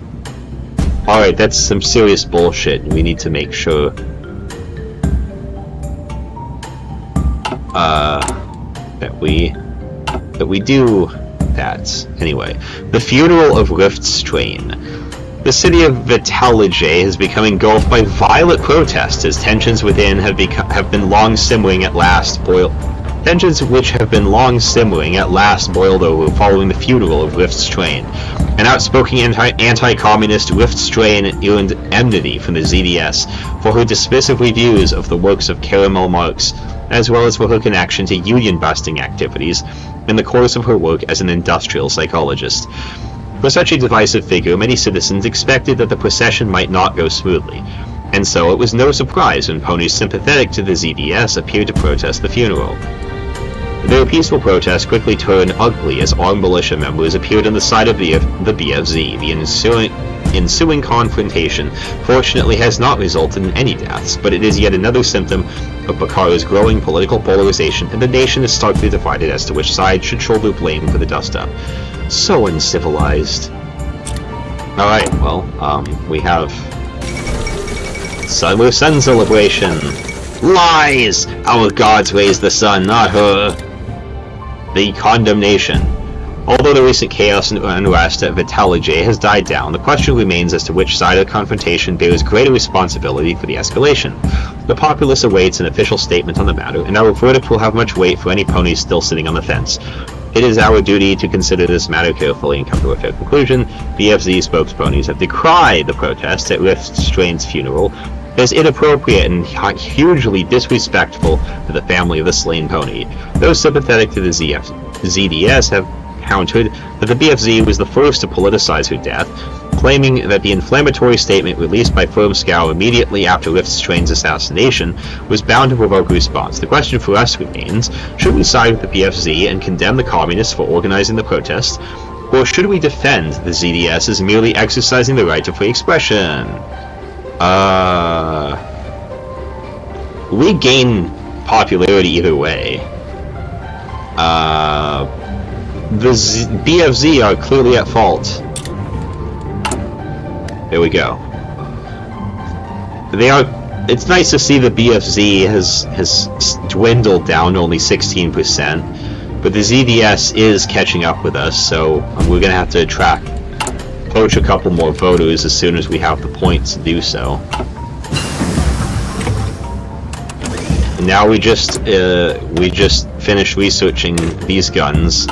All right, that's some serious bullshit. We need to make sure that we do that. Anyway, the funeral of Rift Strain. The city of Vitalige has become engulfed by violent protests as tensions within have been long simmering at last boiled. Tensions which have been long simmering at last boiled over following the funeral of Rift Strain. An outspoken anti-communist Rift Strain earned enmity from the ZDS for her dismissive reviews of the works of Caramel Marx, as well as for her connection to union-busting activities in the course of her work as an industrial psychologist. For such a divisive figure, many citizens expected that the procession might not go smoothly, and so it was no surprise when ponies sympathetic to the ZDS appeared to protest the funeral. Their peaceful protest quickly turned ugly as armed militia members appeared on the side of the BFZ. The ensuing confrontation fortunately has not resulted in any deaths, but it is yet another symptom of Bakara's growing political polarization, and the nation is starkly divided as to which side should shoulder blame for the dust-up. So uncivilized. Alright, well, we have Sun celebration. Lies! Our gods raised the sun, not her. The condemnation. Although the recent chaos and unrest at Vitalige has died down, the question remains as to which side of the confrontation bears greater responsibility for the escalation. The populace awaits an official statement on the matter, and our verdict will have much weight for any ponies still sitting on the fence. It is our duty to consider this matter carefully and come to a fair conclusion. BFZ spokesponies have decried the protests at Rift Strain's funeral as inappropriate and hugely disrespectful to the family of the slain pony. Those sympathetic to the ZDS have countered that the BFZ was the first to politicize her death, claiming that the inflammatory statement released by Firmscow immediately after Rift Strain's assassination was bound to provoke a response. The question for us remains, should we side with the BFZ and condemn the communists for organizing the protest, or should we defend the ZDS as merely exercising the right to free expression? We gain popularity either way. The BFZ are clearly at fault. There we go. It's nice to see the BFZ has dwindled down to only 16%, but the ZDS is catching up with us, so we're gonna have to approach a couple more voters as soon as we have the points to do so. now we just finished researching these guns.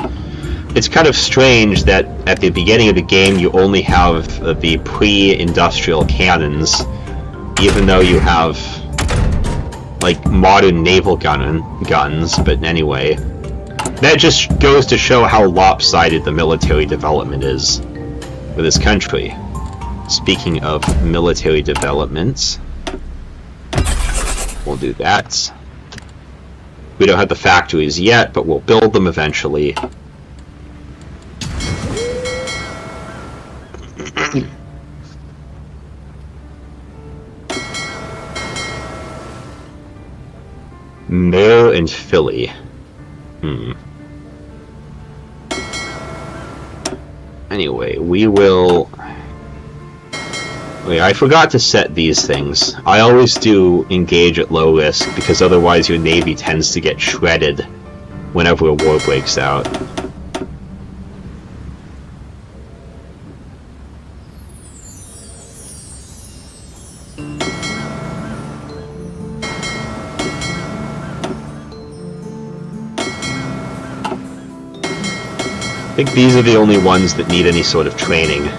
It's kind of strange that at the beginning of the game you only have the pre-industrial cannons, even though you have like modern naval guns. But anyway, that just goes to show how lopsided the military development is for this country. Speaking of military developments, we'll do that. We don't have the factories yet, but we'll build them eventually. Mayor and Philly. Anyway, we will... Wait, I forgot to set these things. I always do engage at low risk, because otherwise your navy tends to get shredded whenever a war breaks out. I think these are the only ones that need any sort of training.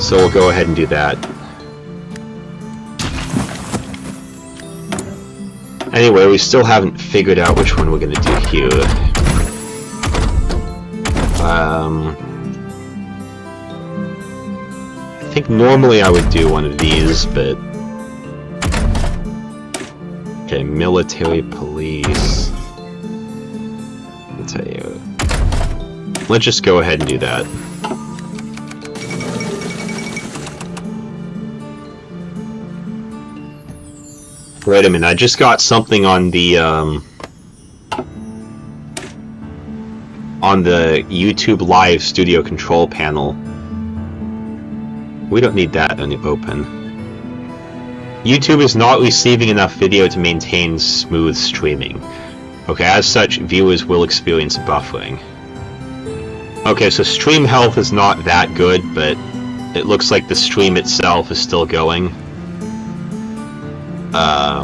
So we'll go ahead and do that. Anyway, we still haven't figured out which one we're going to do here. I think normally I would do one of these, but... Okay, military police... Tell you. Let's just go ahead and do that. Wait a minute, I just got something on the YouTube Live Studio Control panel. We don't need that open. YouTube is not receiving enough video to maintain smooth streaming. Okay, as such, viewers will experience buffering. Okay, so stream health is not that good, but it looks like the stream itself is still going. I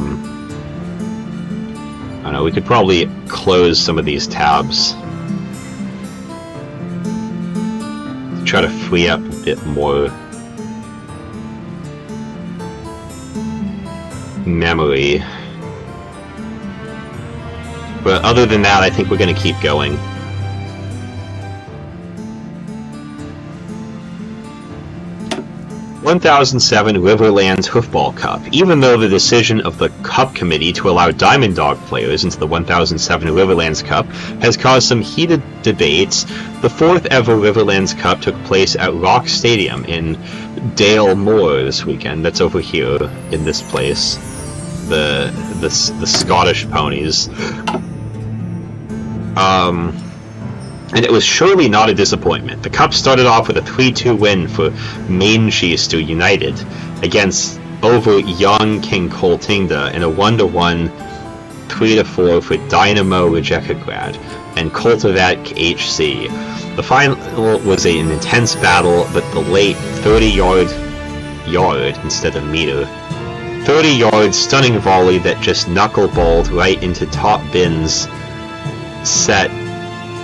don't know, we could probably close some of these tabs. Try to free up a bit more memory. But other than that, I think we're going to keep going. (1007) Riverlands Hoofball Cup. Even though the decision of the Cup Committee to allow Diamond Dog players into the 1007 Riverlands Cup has caused some heated debates, the fourth ever Riverlands Cup took place at Rock Stadium in Dale Moor this weekend. That's over here, in this place. The Scottish ponies. And it was surely not a disappointment. The Cup started off with a 3-2 win for Manchester United over young King Coltingda, and a 1-1 3-4 for Dynamo Rijeka and Koltovac HC. The final was an intense battle, but the late 30-yard instead of meter 30-yard stunning volley that just knuckle-balled right into top bins set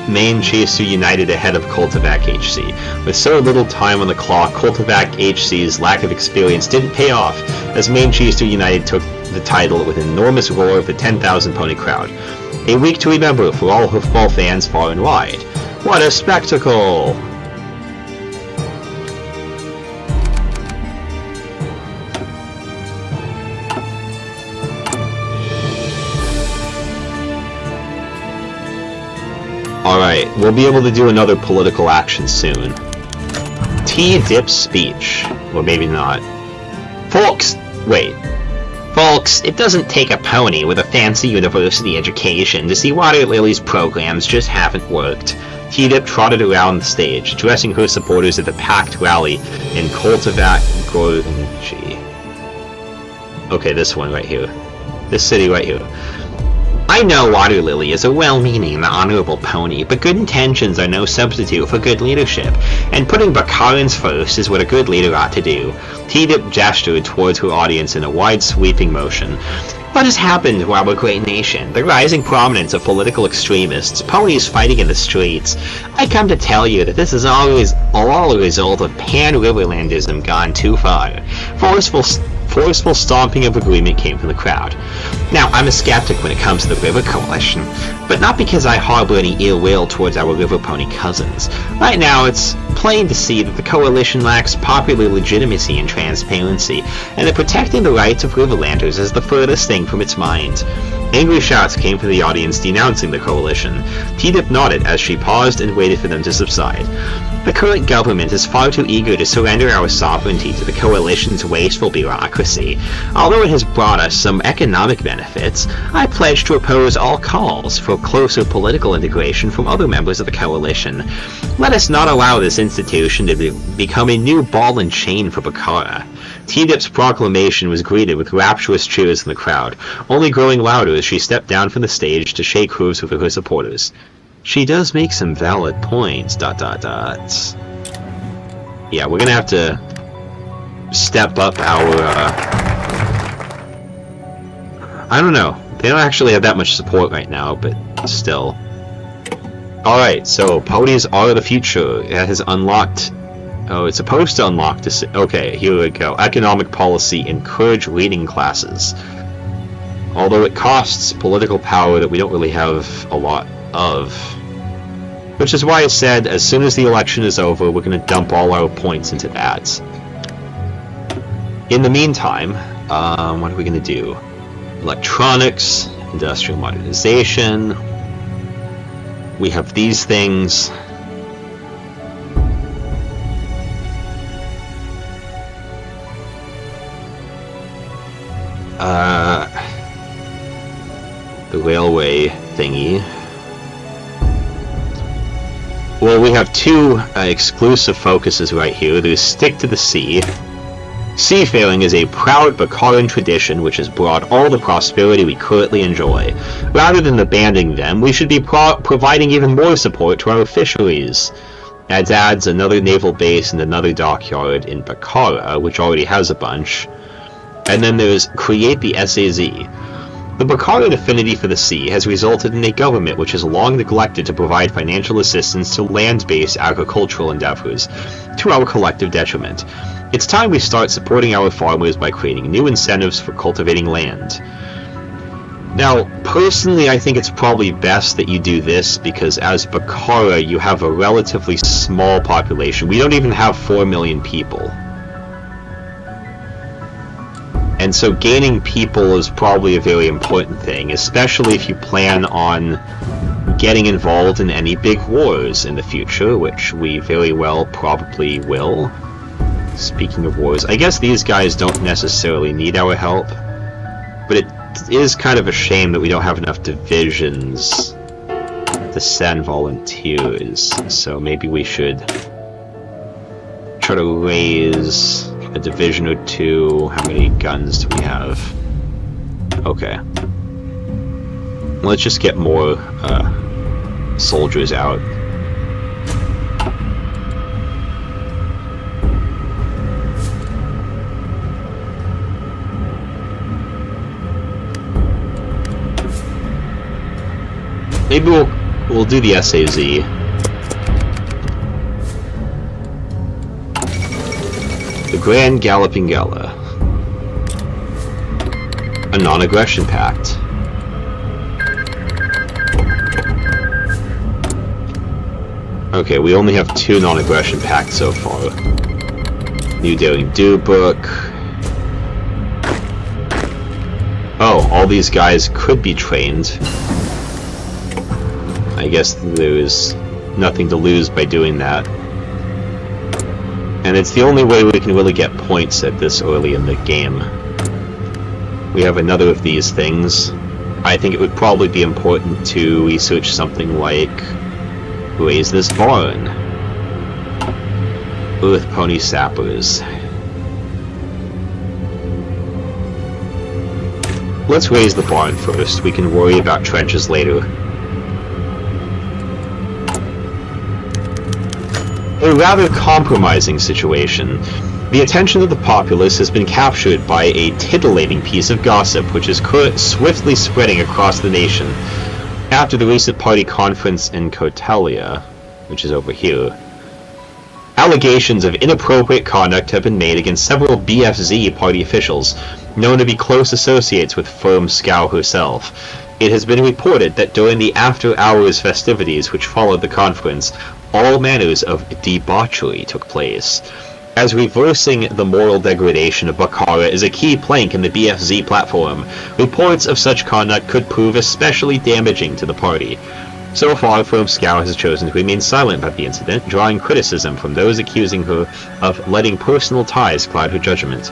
Manchester United ahead of Koltovac HC. With so little time on the clock, Koltovac HC's lack of experience didn't pay off, as Manchester United took the title with an enormous roar of the 10,000 pony crowd. A week to remember for all hoofball fans far and wide. What a spectacle! Alright, we'll be able to do another political action soon. T-Dip's speech. Or maybe not. Folks, it doesn't take a pony with a fancy university education to see Water Lily's programs just haven't worked. T-Dip trotted around the stage, addressing her supporters at the packed rally in Koltovac Gornji. Okay, this one right here. This city right here. I know Water Lily is a well-meaning and honorable pony, but good intentions are no substitute for good leadership, and putting Bakarans first is what a good leader ought to do. T-Dip gestured towards her audience in a wide sweeping motion. What has happened to our great nation? The rising prominence of political extremists, ponies fighting in the streets. I come to tell you that this is all a result of pan-riverlandism gone too far. Forceful stomping of agreement came from the crowd. Now, I'm a skeptic when it comes to the River Coalition, but not because I harbor any ill will towards our river pony cousins. Right now, it's plain to see that the Coalition lacks popular legitimacy and transparency, and that protecting the rights of Riverlanders is the furthest thing from its mind. Angry shouts came from the audience denouncing the Coalition. T-Dip nodded as she paused and waited for them to subside. The current government is far too eager to surrender our sovereignty to the Coalition's wasteful bureaucracy. Although it has brought us some economic benefits, I pledge to oppose all calls for closer political integration from other members of the Coalition. Let us not allow this institution to become a new ball and chain for Bakara. T-Dip's proclamation was greeted with rapturous cheers in the crowd, only growing louder as she stepped down from the stage to shake hands with her supporters. She does make some valid points, ... Yeah, we're gonna have to step up our, I don't know. They don't actually have that much support right now, but still. Alright, so ponies are the future. It has unlocked... Oh, it's supposed to unlock this. Okay, here we go. Economic policy, encourage reading classes. Although it costs political power that we don't really have a lot of. Which is why I said, as soon as the election is over, we're going to dump all our points into that. In the meantime, what are we going to do? Electronics, industrial modernization. We have these things. The railway thingy. Well, we have two exclusive focuses right here. There's Stick to the Sea. Seafaring is a proud Bakaran tradition which has brought all the prosperity we currently enjoy. Rather than abandoning them, we should be providing even more support to our fisheries. Adds another naval base and another dockyard in Bakara, which already has a bunch. And then there's Create the SAZ. The Bakaran affinity for the sea has resulted in a government which has long neglected to provide financial assistance to land-based agricultural endeavors, to our collective detriment. It's time we start supporting our farmers by creating new incentives for cultivating land. Now, personally, I think it's probably best that you do this because as Bakara, you have a relatively small population. We don't even have 4 million people. And so gaining people is probably a very important thing, especially if you plan on getting involved in any big wars in the future, which we very well probably will. Speaking of wars, I guess these guys don't necessarily need our help, but it is kind of a shame that we don't have enough divisions to send volunteers, so maybe we should try to raise a division or two. How many guns do we have? Okay. Let's just get more soldiers out. Maybe we'll do the SAZ. The Grand Galloping Gala. A non-aggression pact. Okay, we only have 2 non-aggression pacts so far. New Daring Do book. Oh, all these guys could be trained. I guess there's nothing to lose by doing that. And it's the only way we can really get points at this early in the game. We have another of these things. I think it would probably be important to research something like raise this barn. Earth Pony Sappers. Let's raise the barn first. We can worry about trenches later. A rather compromising situation. The attention of the populace has been captured by a titillating piece of gossip which is swiftly spreading across the nation. After the recent party conference in Cotelia, which is over here, allegations of inappropriate conduct have been made against several BFZ party officials, known to be close associates with firm Scow herself. It has been reported that during the after-hours festivities which followed the conference, all manners of debauchery took place. As reversing the moral degradation of Bakara is a key plank in the BFZ platform, reports of such conduct could prove especially damaging to the party. So far, Firm Scow has chosen to remain silent about the incident, drawing criticism from those accusing her of letting personal ties cloud her judgment.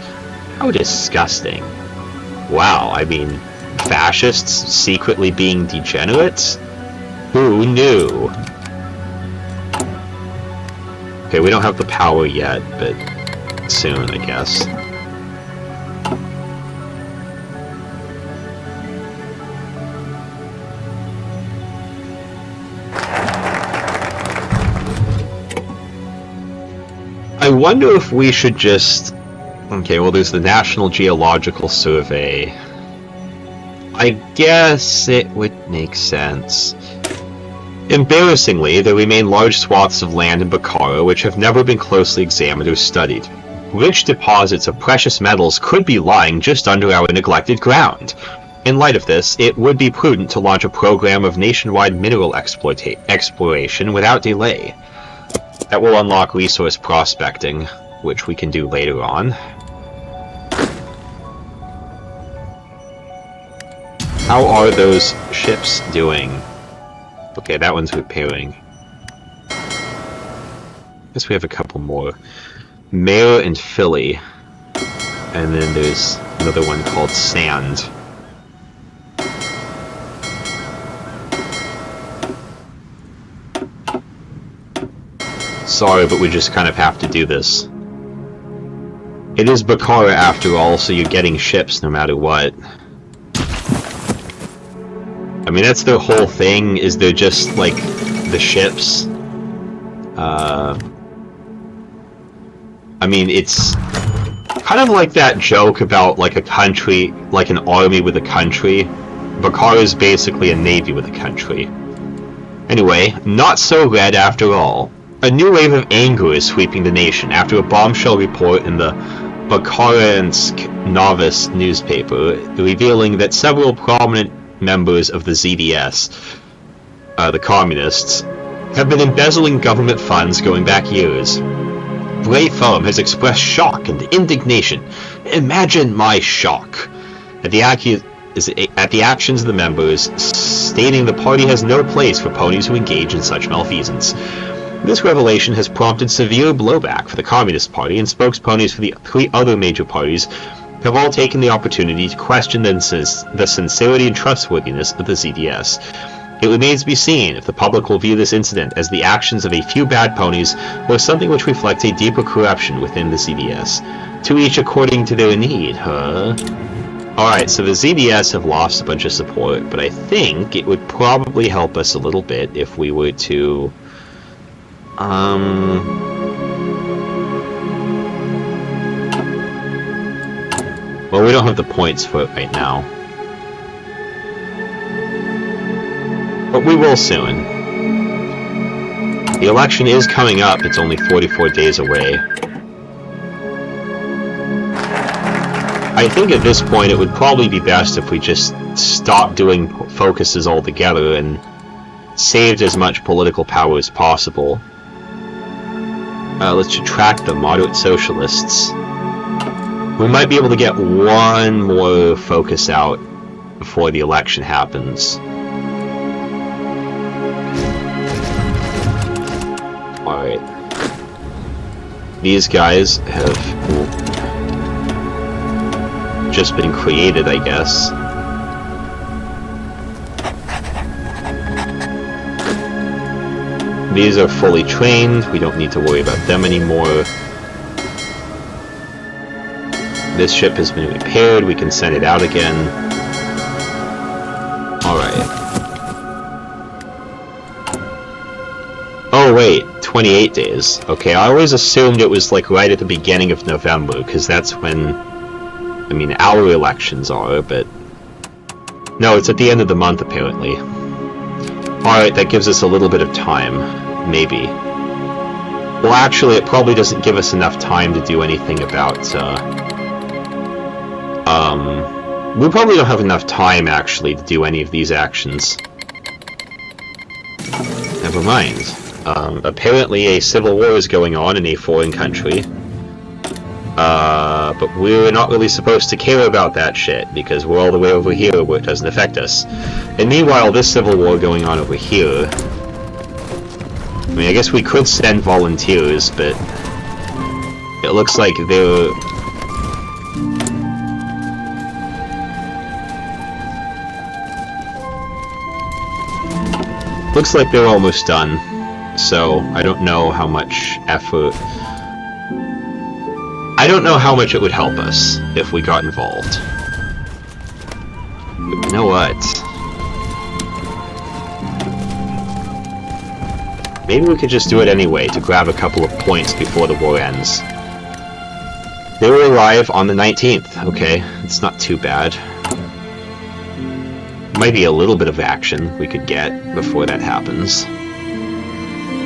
How disgusting. Wow, I mean, fascists secretly being degenerates? Who knew? Okay, we don't have the power yet, but soon, I guess. I wonder if we should just... Okay, well, there's the National Geological Survey. I guess it would make sense. Embarrassingly, there remain large swaths of land in Bakara which have never been closely examined or studied. Rich deposits of precious metals could be lying just under our neglected ground. In light of this, it would be prudent to launch a program of nationwide mineral exploration without delay. That will unlock resource prospecting, which we can do later on. How are those ships doing? Okay, that one's repairing. Guess we have a couple more. Mare and Philly. And then there's another one called Sand. Sorry, but we just kind of have to do this. It is Bakara after all, so you're getting ships no matter what. I mean, that's their whole thing, is they're just, like, the ships. I mean, it's kind of like that joke about, like, a country, like an army with a country. Bakara is basically a navy with a country. Anyway, not so red after all. A new wave of anger is sweeping the nation after a bombshell report in the Bakaransk Novice newspaper revealing that several prominent members of the ZDS, the communists, have been embezzling government funds going back years. Bray Firm has expressed shock and indignation. Imagine my shock at the actions of the members, stating the party has no place for ponies who engage in such malfeasance. This revelation has prompted severe blowback for the Communist Party, and spokesponies for the 3 other major parties have all taken the opportunity to question the sincerity and trustworthiness of the ZDS. It remains to be seen if the public will view this incident as the actions of a few bad ponies or something which reflects a deeper corruption within the ZDS. To each according to their need, huh? Alright, so the ZDS have lost a bunch of support, but I think it would probably help us a little bit if we were to... Well, we don't have the points for it right now. But we will soon. The election is coming up. It's only 44 days away. I think at this point it would probably be best if we just stopped doing focuses altogether and saved as much political power as possible. Let's attract the moderate socialists. We might be able to get one more focus out before the election happens. Alright. These guys have just been created, I guess. These are fully trained. We don't need to worry about them anymore. This ship has been repaired. We can send it out again. Alright. Oh wait, 28 days. Okay, I always assumed it was like right at the beginning of November, because that's when, I mean, our elections are, but... No, it's at the end of the month, apparently. Alright, that gives us a little bit of time. Maybe. Well, actually, it probably doesn't give us enough time to do anything about, we probably don't have enough time, actually, to do any of these actions. Never mind. Apparently a civil war is going on in a foreign country. But we're not really supposed to care about that shit, because we're all the way over here where it doesn't affect us. And meanwhile, this civil war going on over here... I mean, I guess we could send volunteers, but... It looks like they're... Looks like they're almost done, so I don't know how much effort... I don't know how much it would help us if we got involved. But you know what? Maybe we could just do it anyway to grab a couple of points before the war ends. They will arrive on the 19th. Okay, it's not too bad. Might be a little bit of action we could get before that happens.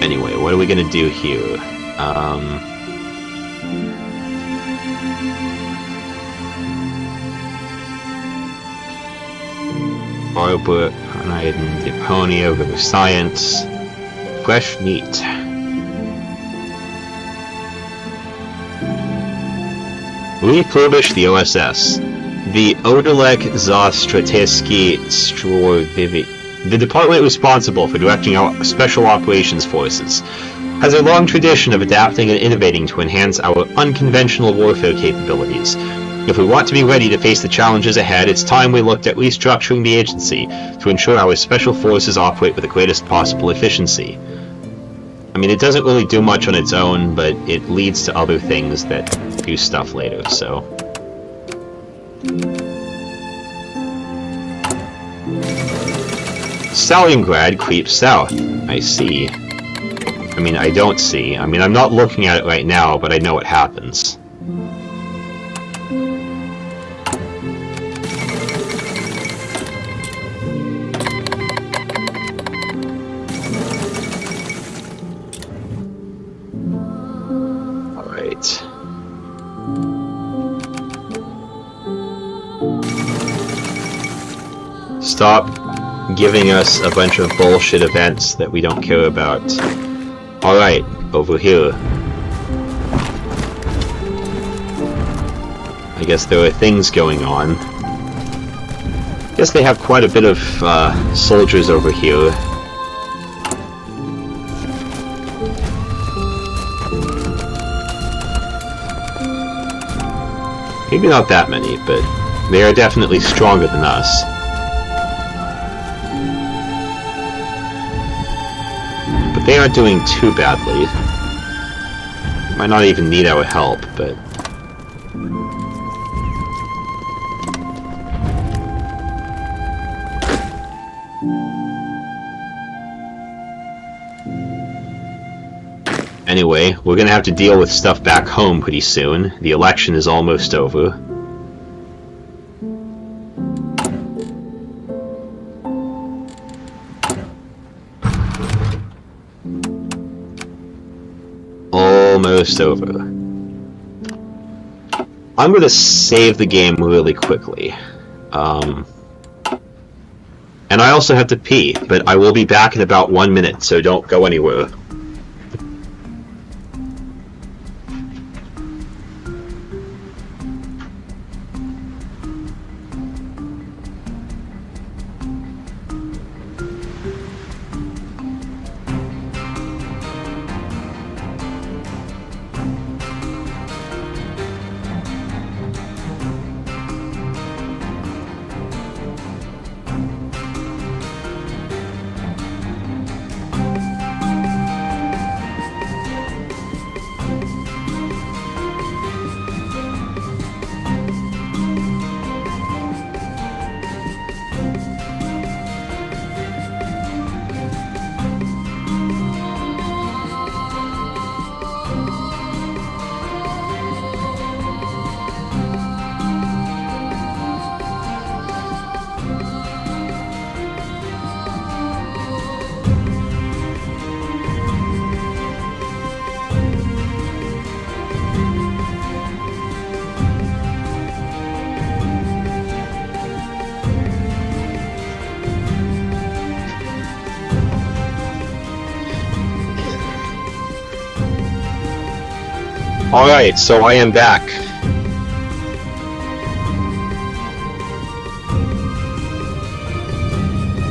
Anyway, what are we gonna do here? Arbor, Iron, Deponia, River Science, fresh meat. Refurbish the OSS. The Odalek Zastrateski Strorvivi. The department responsible for directing our Special Operations Forces has a long tradition of adapting and innovating to enhance our unconventional warfare capabilities. If we want to be ready to face the challenges ahead, it's time we looked at restructuring the agency to ensure our special forces operate with the greatest possible efficiency. I mean, it doesn't really do much on its own, but it leads to other things that do stuff later, so... Stalingrad creeps south. I see. I mean, I don't see. I mean, I'm not looking at it right now, but I know what happens. Alright. Stop giving us a bunch of bullshit events that we don't care about. Alright, over here. I guess there are things going on. I guess they have quite a bit of soldiers over here. Maybe not that many, but they are definitely stronger than us. But they aren't doing too badly. Might not even need our help, but... Anyway, we're gonna have to deal with stuff back home pretty soon. The election is almost over. Almost over. I'm gonna save the game really quickly. And I also have to pee, but I will be back in about 1 minute, so don't go anywhere. Alright, so I am back.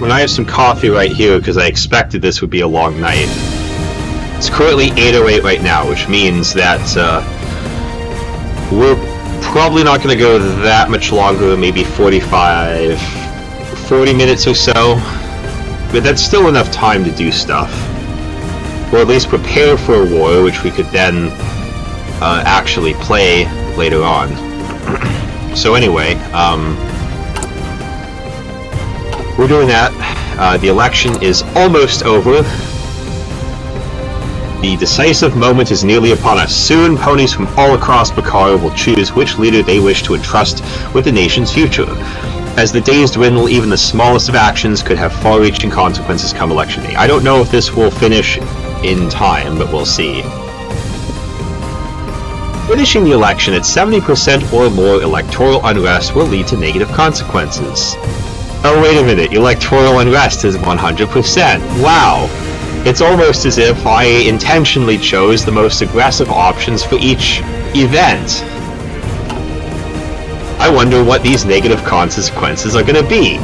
When I have some coffee right here, because I expected this would be a long night. It's currently 8:08 right now, which means that we're probably not going to go that much longer, maybe 40 minutes or so. But that's still enough time to do stuff. Or at least prepare for a war, which we could then actually play later on. So anyway, we're doing that. The election is almost over. The decisive moment is nearly upon us. Soon, ponies from all across Bakara will choose which leader they wish to entrust with the nation's future. As the days dwindle, even the smallest of actions could have far-reaching consequences come election day. I don't know if this will finish in time, but we'll see. Finishing the election at 70% or more electoral unrest will lead to negative consequences. Oh, wait a minute, electoral unrest is 100%. Wow! It's almost as if I intentionally chose the most aggressive options for each event. I wonder what these negative consequences are going to be.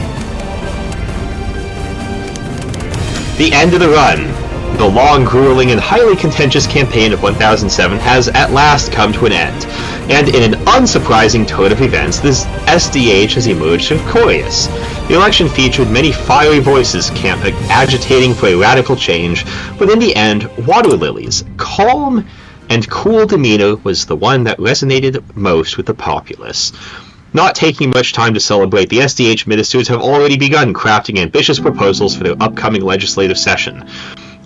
The end of the run. The long, grueling, and highly contentious campaign of 1007 has at last come to an end, and in an unsurprising turn of events, this SDH has emerged victorious. The election featured many fiery voices agitating for a radical change, but in the end, Water Lily's calm and cool demeanor was the one that resonated most with the populace. Not taking much time to celebrate, the SDH ministers have already begun crafting ambitious proposals for their upcoming legislative session.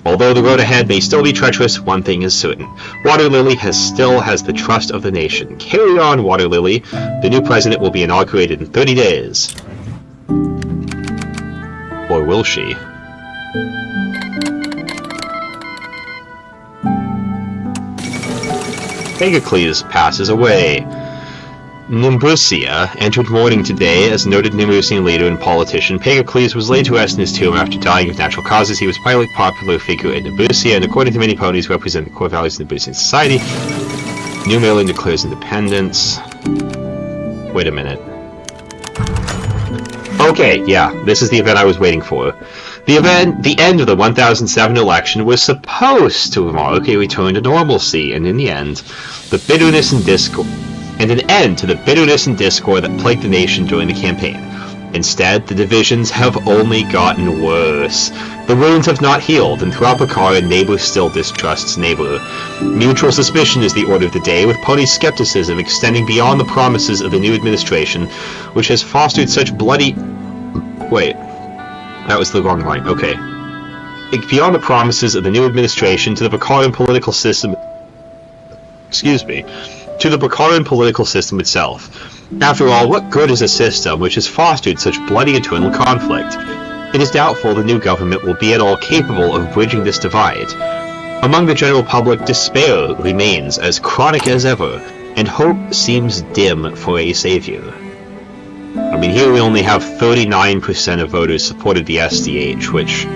Although the road ahead may still be treacherous, one thing is certain. Water Lily still has the trust of the nation. Carry on, Water Lily. The new president will be inaugurated in 30 days. Or will she? Megacles passes away. Nimbusia entered mourning today. As noted Nimbusian leader and politician, Megacles was laid to rest in his tomb after dying of natural causes. He was a highly popular figure in Nimbusia, and according to many ponies, represent the core values of Nimbusian society. New Maryland declares independence. Wait a minute. Okay, yeah, this is the event I was waiting for. The end of the 1007 election was supposed to mark a return to normalcy, and in the end, an end to the bitterness and discord that plagued the nation during the campaign. Instead, the divisions have only gotten worse. The wounds have not healed, and throughout Bakara, neighbor still distrusts neighbor. Mutual suspicion is the order of the day, with pony skepticism extending beyond the promises of the new administration, which has fostered such bloody... Wait. That was the wrong line. Okay. Beyond the promises of the new administration to the Bakaran political system... Excuse me. To the Bakaran political system itself. After all, what good is a system which has fostered such bloody internal conflict? It is doubtful the new government will be at all capable of bridging this divide. Among the general public, despair remains as chronic as ever, and hope seems dim for a savior. I mean, here we only have 39% of voters supported the SDH, which,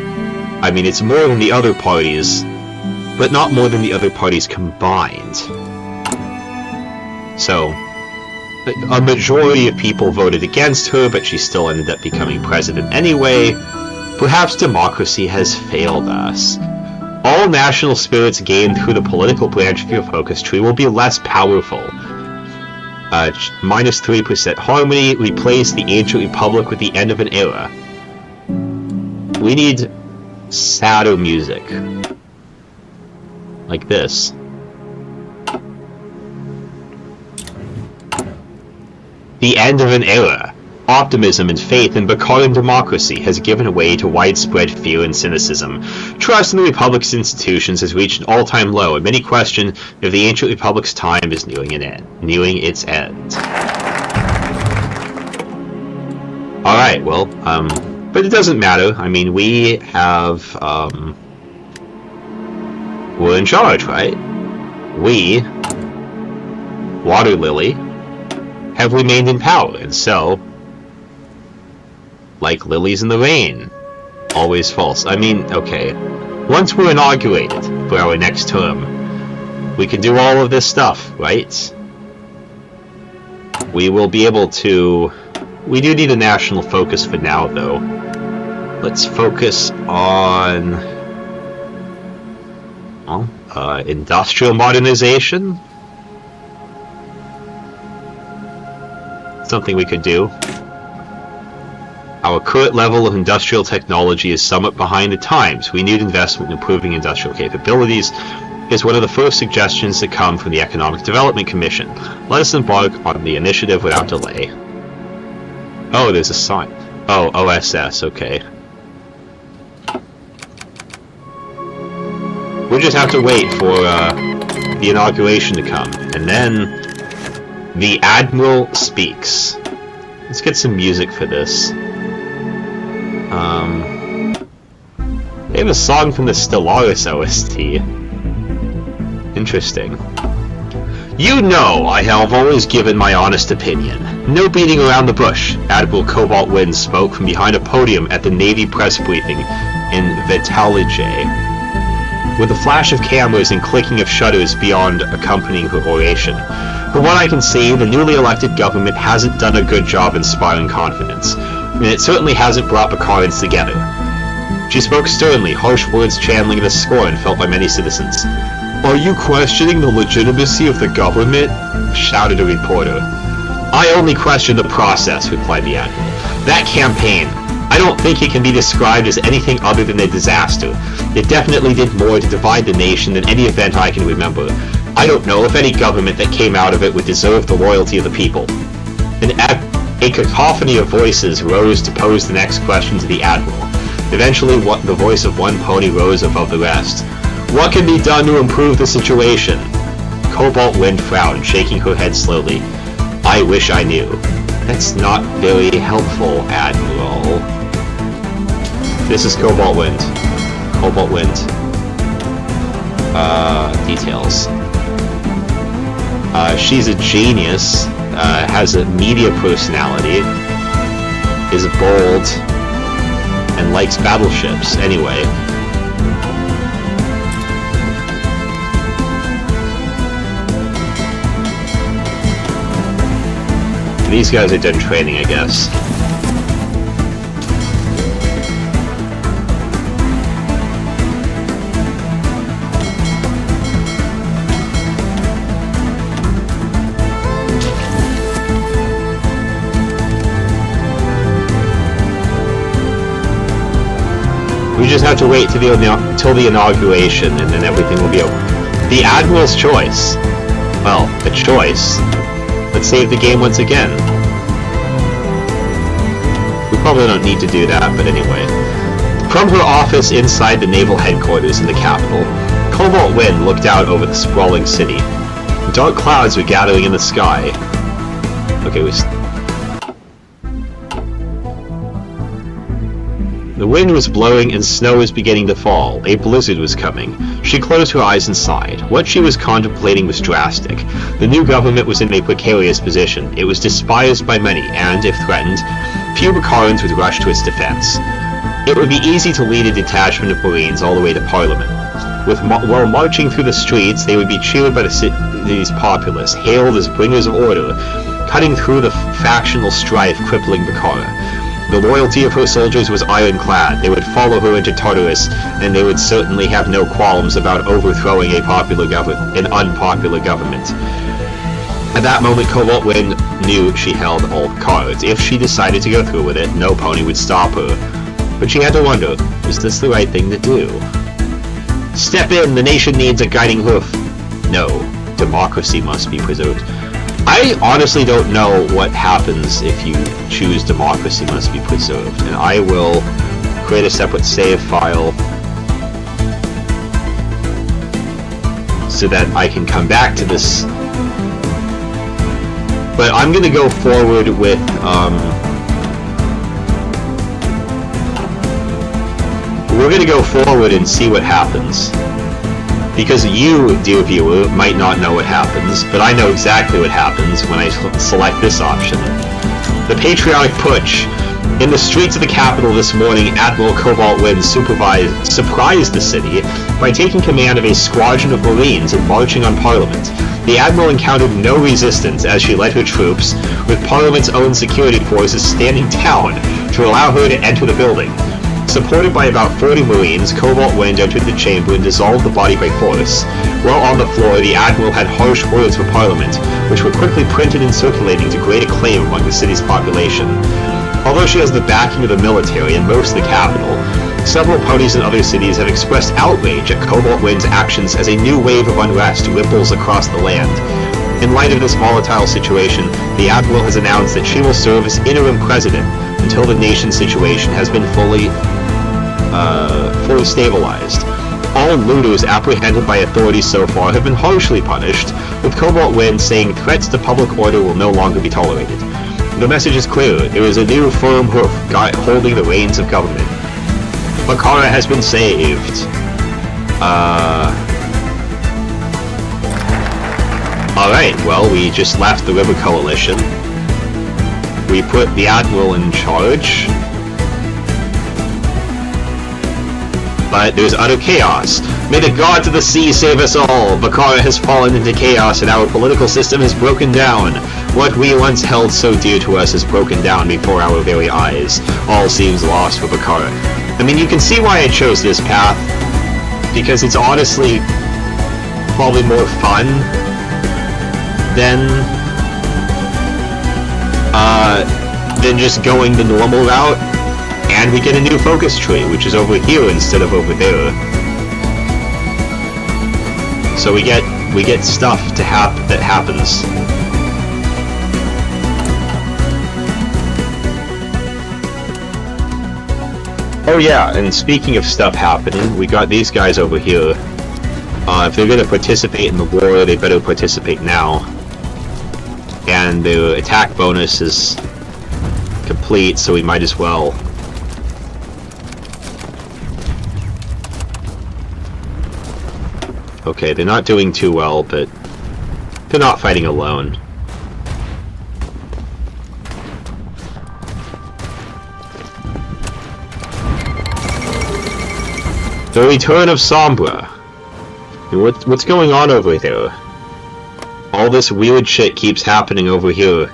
I mean, it's more than the other parties, but not more than the other parties combined. So, a majority of people voted against her, but she still ended up becoming president anyway. Perhaps democracy has failed us. All national spirits gained through the political branch of your focus tree will be less powerful. Minus 3% harmony, replace the ancient republic with the end of an era. We need sadder music. Like this. The end of an era. Optimism and faith in Bakaran democracy has given way to widespread fear and cynicism. Trust in the Republic's institutions has reached an all-time low, and many question if the ancient Republic's time is nearing its end. Alright, well, but it doesn't matter. I mean, we have, we're in charge, right? We, Water Lily, have remained in power, and so, like lilies in the rain, always false. I mean, okay, once we're inaugurated for our next term, we can do all of this stuff, right? We will be able to... We do need a national focus for now, though. Let's focus on... well, industrial modernization? Something we could do. Our current level of industrial technology is somewhat behind the times. We need investment in improving industrial capabilities. Is one of the first suggestions that come from the Economic Development Commission. Let us embark on the initiative without delay. Oh, there's a sign. Oh, OSS, okay. We'll just have to wait for the inauguration to come. And then the Admiral speaks. Let's get some music for this. They have a song from the Stellaris OST. Interesting. You know I have always given my honest opinion. No beating around the bush. Admiral Cobalt Wind spoke from behind a podium at the Navy press briefing in Vitalige, with a flash of cameras and clicking of shutters beyond accompanying her oration. From what I can see, the newly elected government hasn't done a good job inspiring confidence, and it certainly hasn't brought Bacarans together. She spoke sternly, harsh words channeling the scorn felt by many citizens. Are you questioning the legitimacy of the government? Shouted a reporter. I only question the process, replied the Admiral. That campaign, I don't think it can be described as anything other than a disaster. It definitely did more to divide the nation than any event I can remember. I don't know if any government that came out of it would deserve the loyalty of the people. A cacophony of voices rose to pose the next question to the Admiral. Eventually, the voice of one pony rose above the rest. What can be done to improve the situation? Cobalt Wind frowned, shaking her head slowly. I wish I knew. That's not very helpful, Admiral. This is Cobalt Wind. Cobalt Wind. Details. She's a genius, has a media personality, is bold, and likes battleships. Anyway. These guys are done training, I guess. We just have to wait till the inauguration, and then everything will be over. The Admiral's choice. Well, a choice. Let's save the game once again. We probably don't need to do that, but anyway. From her office inside the naval headquarters in the capital, Cobalt Wind looked out over the sprawling city. Dark clouds were gathering in the sky. Okay, The wind was blowing and snow was beginning to fall. A blizzard was coming. She closed her eyes and sighed. What she was contemplating was drastic. The new government was in a precarious position. It was despised by many, and, if threatened, few Bacarans would rush to its defense. It would be easy to lead a detachment of Marines all the way to Parliament. While marching through the streets, they would be cheered by the city's populace, hailed as bringers of order, cutting through the factional strife crippling Bacara. The loyalty of her soldiers was ironclad. They would follow her into Tartarus, and they would certainly have no qualms about overthrowing an unpopular government. At that moment, Cobalt Wind knew she held all the cards. If she decided to go through with it, no pony would stop her. But she had to wonder, was this the right thing to do? Step in, the nation needs a guiding hoof. No, democracy must be preserved. I honestly don't know what happens if you choose democracy must be preserved, and I will create a separate save file so that I can come back to this. But I'm going to go forward with we're going to go forward and see what happens. Because you, dear viewer, might not know what happens, but I know exactly what happens when I select this option. The patriotic putsch. In the streets of the capital this morning, Admiral Cobalt Wind surprised the city by taking command of a squadron of Marines and marching on Parliament. The Admiral encountered no resistance as she led her troops, with Parliament's own security forces standing down to allow her to enter the building. Supported by about 40 Marines, Cobalt Wind entered the chamber and dissolved the body by force. While on the floor, the Admiral had harsh words for Parliament, which were quickly printed and circulating to great acclaim among the city's population. Although she has the backing of the military and most of the capital, several parties in other cities have expressed outrage at Cobalt Wind's actions as a new wave of unrest ripples across the land. In light of this volatile situation, the Admiral has announced that she will serve as interim president until the nation's situation has been fully stabilized. All looters apprehended by authorities so far have been harshly punished, with Cobalt Wind saying threats to public order will no longer be tolerated. The message is clear. There is a new firm hoof holding the reins of government. Makara has been saved. Alright, well, we just left the River Coalition. We put the Admiral in charge. But there's utter chaos. May the gods of the sea save us all! Bakara has fallen into chaos and our political system has broken down. What we once held so dear to us has broken down before our very eyes. All seems lost for Bakara. I mean, you can see why I chose this path. Because it's honestly probably more fun than just going the normal route. And we get a new focus tree, which is over here instead of over there. So we get stuff that happens. Oh yeah, and speaking of stuff happening, we got these guys over here. If they're gonna participate in the war, they better participate now. And their attack bonus is complete, so we might as well. Okay, they're not doing too well, but they're not fighting alone. The return of Sombra. What's going on over there? All this weird shit keeps happening over here,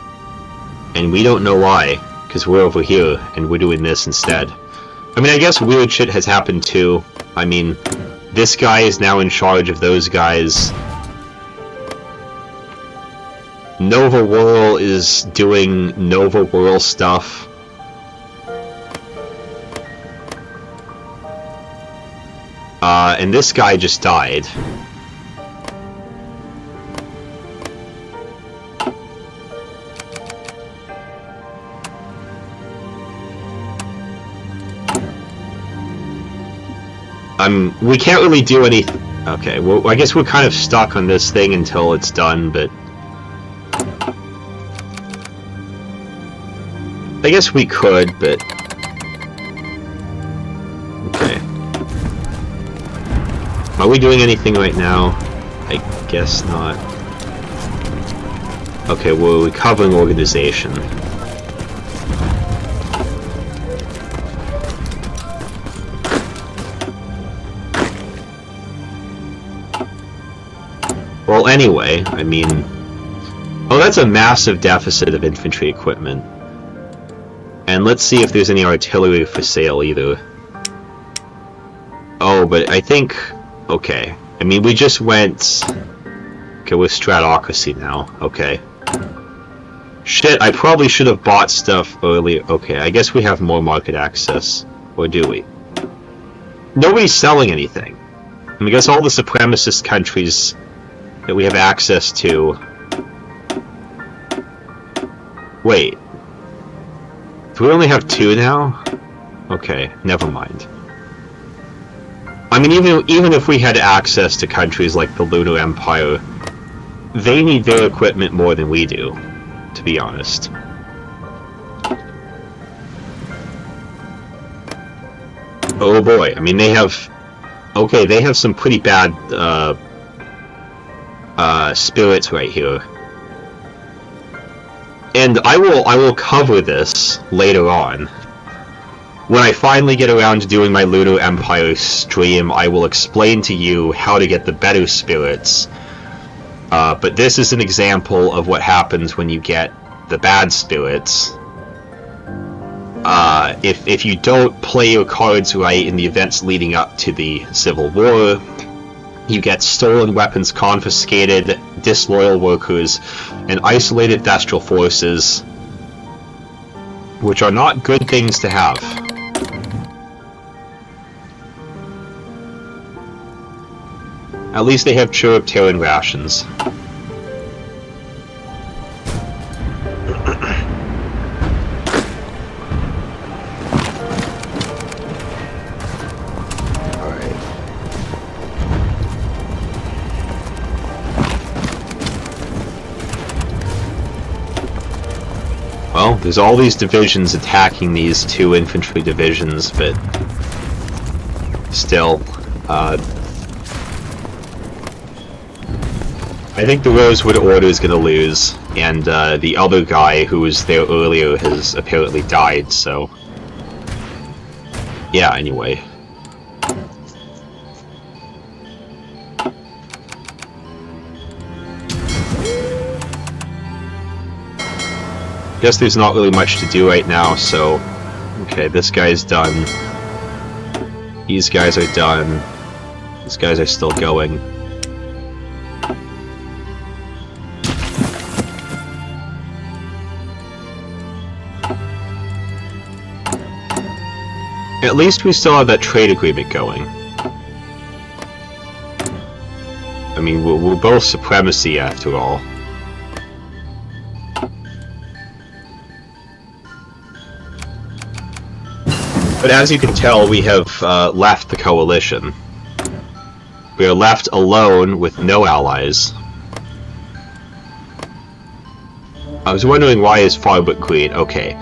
and we don't know why, because we're over here, and we're doing this instead. I mean, I guess weird shit has happened too. I mean, this guy is now in charge of those guys. Nova Whirl is doing Nova Whirl stuff. And this guy just died. We can't really do anything. Okay, well, I guess we're kind of stuck on this thing until it's done, but I guess we could, but okay. Are we doing anything right now? I guess not. Okay, we're recovering organization. Well, anyway, I mean... Oh, that's a massive deficit of infantry equipment. And let's see if there's any artillery for sale, either. Oh, but I think... Okay. I mean, we just went... Okay, we're Stratocracy now. Okay. Shit, I probably should have bought stuff earlier. Okay, I guess we have more market access. Or do we? Nobody's selling anything. I guess all the supremacist countries that we have access to... Wait. Do we only have 2 now? Okay, never mind. I mean, even if we had access to countries like the Lunar Empire, they need their equipment more than we do, to be honest. Oh boy, I mean, they have... Okay, they have some pretty bad, spirits right here. And I will cover this later on, When I finally get around to doing my Lunar Empire stream, I will explain to you how to get the better spirits. But this is an example of what happens when you get the bad spirits. If you don't play your cards right in the events leading up to the Civil War, you get stolen weapons confiscated, disloyal workers, and isolated Thestral forces, which are not good things to have. At least they have Chirrup Terran rations. Well, there's all these divisions attacking these two infantry divisions, but still, I think the Rosewood Order is going to lose, and the other guy who was there earlier has apparently died, so yeah, anyway. Guess there's not really much to do right now, so okay, this guy's done. These guys are done. These guys are still going. At least we still have that trade agreement going. I mean, we're both supremacy after all. But as you can tell, we have left the coalition. We are left alone with no allies. I was wondering why is Farbrook green? Okay.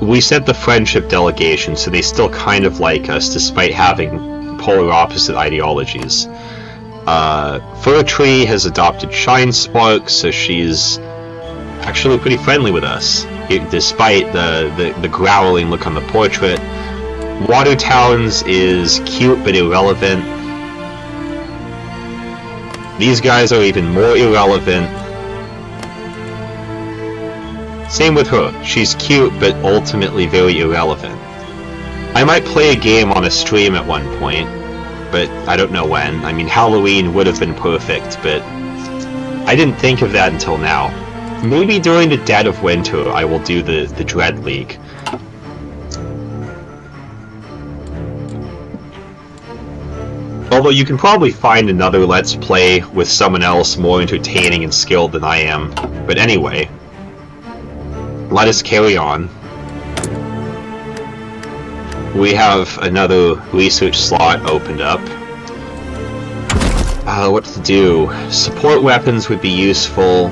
We sent the friendship delegation, so they still kind of like us, despite having polar opposite ideologies. Fir Tree has adopted Shine Spark, so she's actually pretty friendly with us, despite the growling look on the portrait. Water Towns is cute but irrelevant. These guys are even more irrelevant. Same with her. She's cute, but ultimately very irrelevant. I might play a game on a stream at one point, but I don't know when. I mean, Halloween would have been perfect, but I didn't think of that until now. Maybe during the dead of winter I will do the Dread League. Although you can probably find another Let's Play with someone else more entertaining and skilled than I am. But anyway, let us carry on. We have another research slot opened up. What to do? Support weapons would be useful,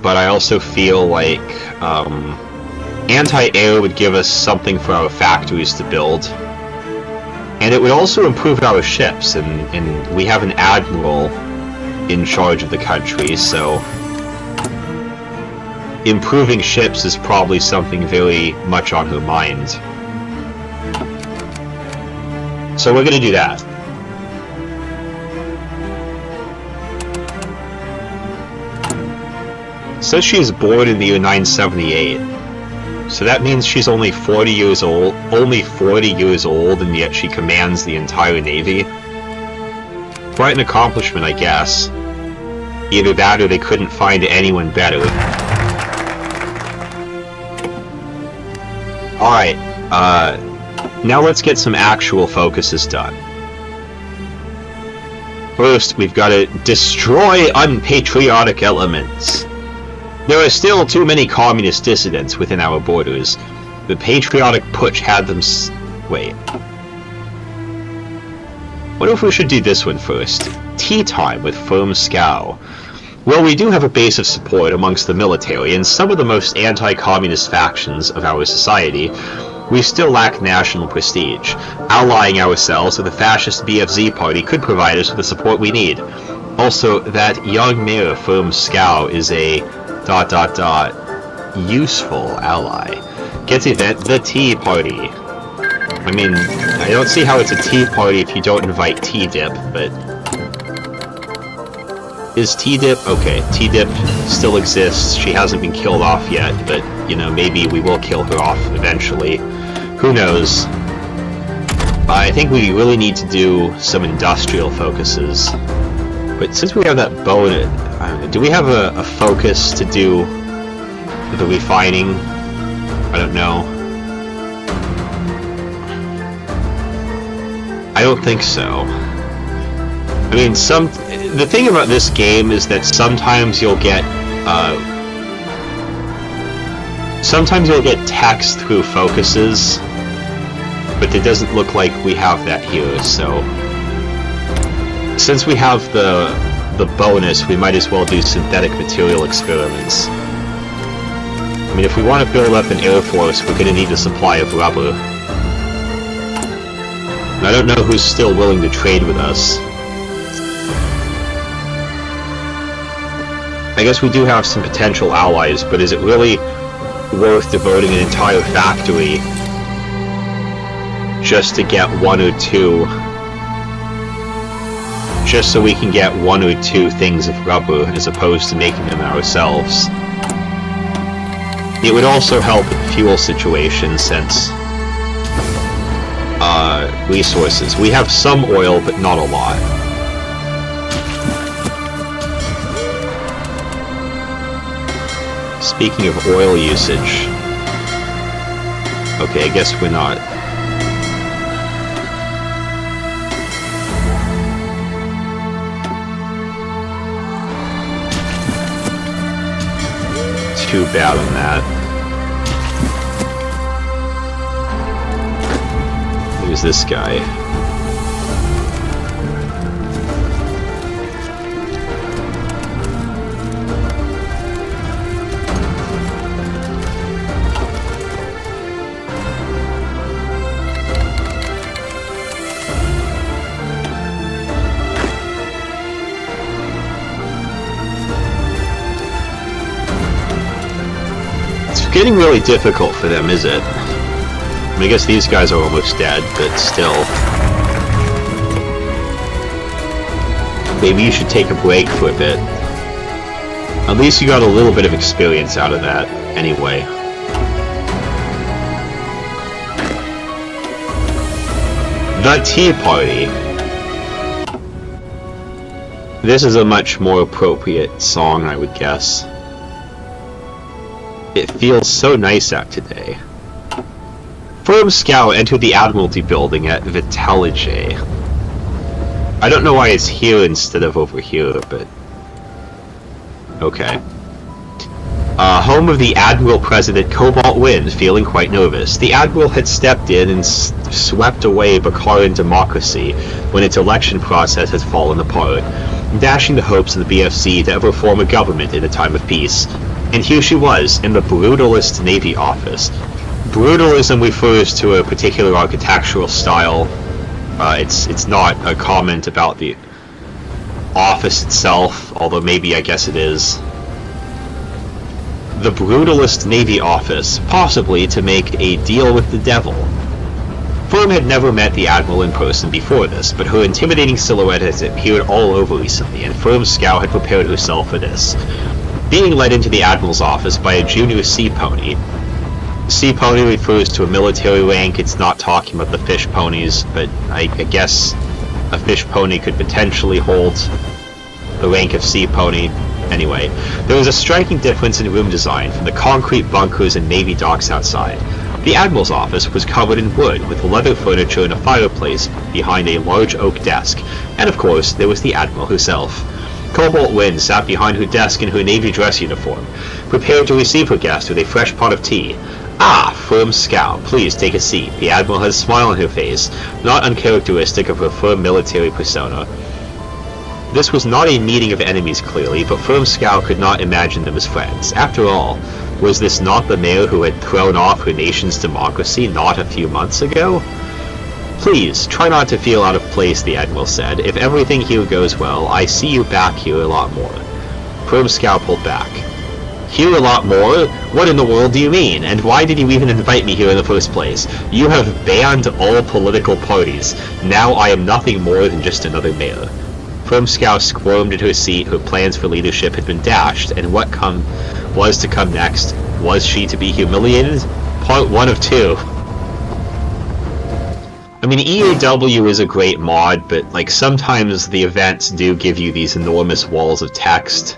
but I also feel like anti-air would give us something for our factories to build. And it would also improve our ships, and we have an admiral in charge of the country, so improving ships is probably something very much on her mind. So we're going to do that. It says she is born in the year 978. So that means she's only 40 years old, and yet she commands the entire Navy. Quite an accomplishment, I guess. Either that or they couldn't find anyone better. Alright, now let's get some actual focuses done. First, we've got to destroy unpatriotic elements. There are still too many communist dissidents within our borders. The patriotic putsch had them wait. What if we should do this one first? Tea time with Firm Scow. Well, we do have a base of support amongst the military and some of the most anti-communist factions of our society. We still lack national prestige. Allying ourselves with the fascist BFZ party could provide us with the support we need. Also, that young mayor Firm Scow is a ... useful ally. Gets event the tea party. I mean, I don't see how it's a tea party if you don't invite T-Dip, but... Is T-Dip? Okay, T-Dip still exists. She hasn't been killed off yet, but, you know, maybe we will kill her off eventually. Who knows? I think we really need to do some industrial focuses. But since we have that bonus... do we have a focus to do the refining? I don't know. I don't think so. I mean, the thing about this game is that sometimes you'll get text through focuses, but it doesn't look like we have that here. So, since we have the bonus, we might as well do synthetic material experiments. I mean, if we want to build up an air force, we're going to need a supply of rubber. I don't know who's still willing to trade with us. I guess we do have some potential allies, but is it really worth devoting an entire factory just to get one or two? Just so we can get one or two things of rubber, as opposed to making them ourselves. It would also help with the fuel situation, since... resources. We have some oil, but not a lot. Speaking of oil usage... Okay, I guess we're not... Too bad on that. Who's this guy? It's getting really difficult for them, is it? I mean, I guess these guys are almost dead, but still. Maybe you should take a break for a bit. At least you got a little bit of experience out of that, anyway. The Tea Party. This is a much more appropriate song, I would guess. It feels so nice out today. Firm Scout entered the Admiralty building at Vitellige. I don't know why it's here instead of over here, but... Okay. Home of the Admiral President Cobalt Wind, feeling quite nervous. The Admiral had stepped in and swept away Bakaran democracy when its election process had fallen apart, dashing the hopes of the BFC to ever form a government in a time of peace. And here she was, in the brutalist Navy office. Brutalism refers to a particular architectural style. It's not a comment about the office itself, although maybe I guess it is. The brutalist Navy office, possibly to make a deal with the devil. Firm had never met the Admiral in person before this, but her intimidating silhouette has appeared all over recently, and Firm Scout had prepared herself for this. Being led into the Admiral's office by a junior sea pony. Sea pony refers to a military rank. It's not talking about the fish ponies, but I guess a fish pony could potentially hold the rank of sea pony. Anyway, there was a striking difference in room design from the concrete bunkers and Navy docks outside. The Admiral's office was covered in wood, with leather furniture and a fireplace behind a large oak desk, and of course, there was the Admiral herself. Cobalt Wind sat behind her desk in her Navy dress uniform, prepared to receive her guest with a fresh pot of tea. Ah, Firm Scout, please take a seat. The Admiral had a smile on her face, not uncharacteristic of her firm military persona. This was not a meeting of enemies, clearly, but Firm Scout could not imagine them as friends. After all, was this not the mayor who had thrown off her nation's democracy not a few months ago? Please, try not to feel out of place, the Admiral said. If everything here goes well, I see you back here a lot more. Firm Scout pulled back. Hear a lot more? What in the world do you mean? And why did you even invite me here in the first place? You have banned all political parties. Now I am nothing more than just another mayor. Firmscow squirmed into a seat. Her plans for leadership had been dashed, and what was to come next? Was she to be humiliated? Part 1 of 2. I mean, EAW is a great mod, but like sometimes the events do give you these enormous walls of text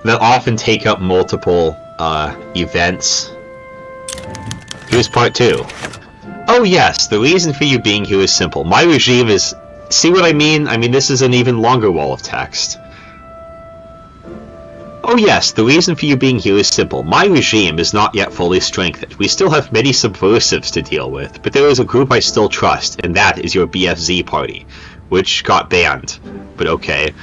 that often take up multiple events. Here's part 2. Oh yes, the reason for you being here is simple. My regime is... See what I mean? I mean, this is an even longer wall of text. Oh yes, the reason for you being here is simple. My regime is not yet fully strengthened. We still have many subversives to deal with, but there is a group I still trust, and that is your BFZ party, which got banned. But okay.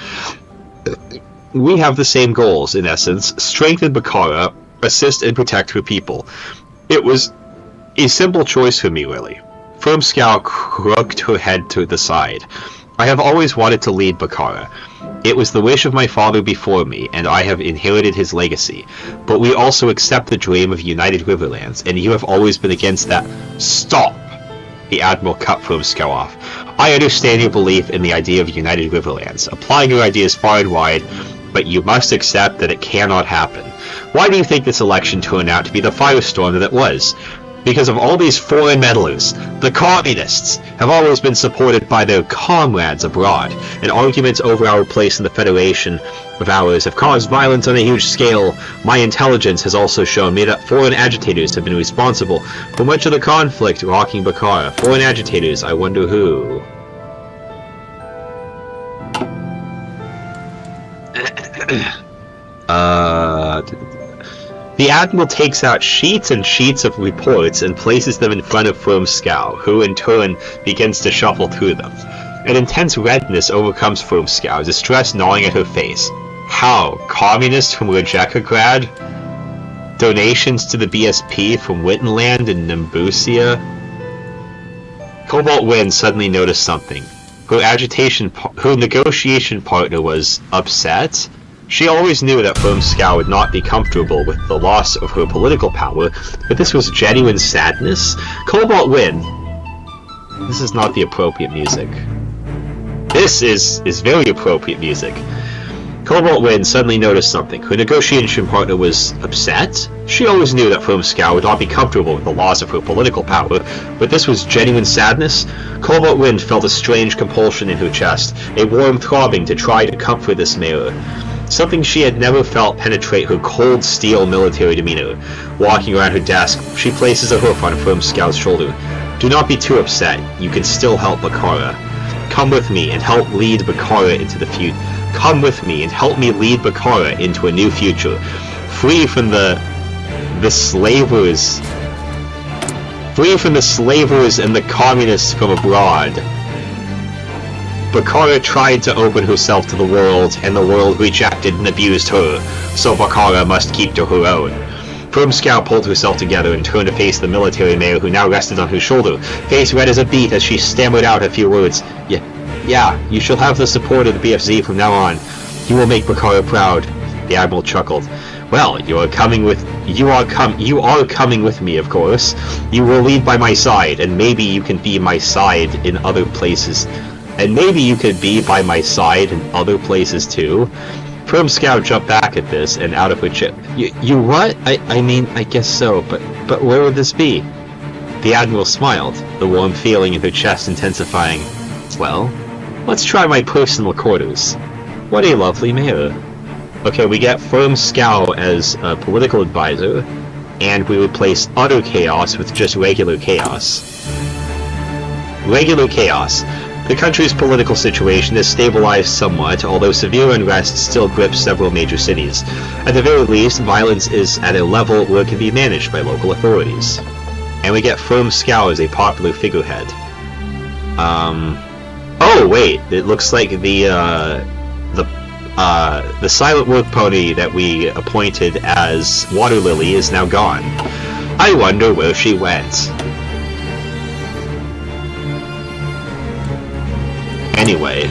We have the same goals, in essence. Strengthen Bakara, assist and protect her people. It was a simple choice for me, really. Firmscow crooked her head to the side. I have always wanted to lead Bakara. It was the wish of my father before me, and I have inherited his legacy. But we also accept the dream of United Riverlands, and you have always been against that. Stop! The Admiral cut Firmscow off. I understand your belief in the idea of United Riverlands, applying your ideas far and wide, but you must accept that it cannot happen. Why do you think this election turned out to be the firestorm that it was? Because of all these foreign meddlers. The communists have always been supported by their comrades abroad, and arguments over our place in the Federation of ours have caused violence on a huge scale. My intelligence has also shown me that foreign agitators have been responsible for much of the conflict rocking Bakara. Foreign agitators, I wonder who. The Admiral takes out sheets and sheets of reports and places them in front of Firmscow, who in turn begins to shuffle through them. An intense redness overcomes Firmscow, distress gnawing at her face. How? Communists from Rejekograd? Donations to the BSP from Wittenland and Nimbusia? Cobalt Wind suddenly noticed something. Her negotiation partner was upset. She always knew that Firmscow would not be comfortable with the loss of her political power, but this was genuine sadness? Cobalt Wind. This is not the appropriate music. This is very appropriate music. Cobalt Wind suddenly noticed something. Her negotiation partner was upset? She always knew that Firmscow would not be comfortable with the loss of her political power, but this was genuine sadness? Cobalt Wind felt a strange compulsion in her chest, a warm throbbing to try to comfort this mayor. Something she had never felt penetrate her cold steel military demeanor. Walking around her desk, she places a hoof on Firmscow's shoulder. Do not be too upset. You can still help Bakara. Come with me and help lead Bakara into the future. Come with me and help me lead Bakara into a new future. Free from the slavers. Free from the slavers and the communists from abroad. Bakara tried to open herself to the world, and the world rejected and abused her, so Bakara must keep to her own. Firmscow pulled herself together and turned to face the military mayor who now rested on her shoulder, face red as a beet as she stammered out a few words. Yeah, you shall have the support of the BFZ from now on. You will make Bakara proud. The Admiral chuckled. Well, you are coming with me, of course. You will lead by my side, and maybe you can be my side in other places. And maybe you could be by my side in other places too. Firmscow jumped back at this and out of her chip. You what? I mean, I guess so, but where would this be? The Admiral smiled, the warm feeling in her chest intensifying. Well, let's try my personal quarters. What a lovely mayor. Okay, we get Firmscow as a political advisor, and we replace utter chaos with just regular chaos. Regular chaos. The country's political situation has stabilized somewhat, although severe unrest still grips several major cities. At the very least, violence is at a level where it can be managed by local authorities. And we get Firmscow as a popular figurehead. Oh wait, it looks like the silent work pony that we appointed as Water Lily is now gone. I wonder where she went. Anyway,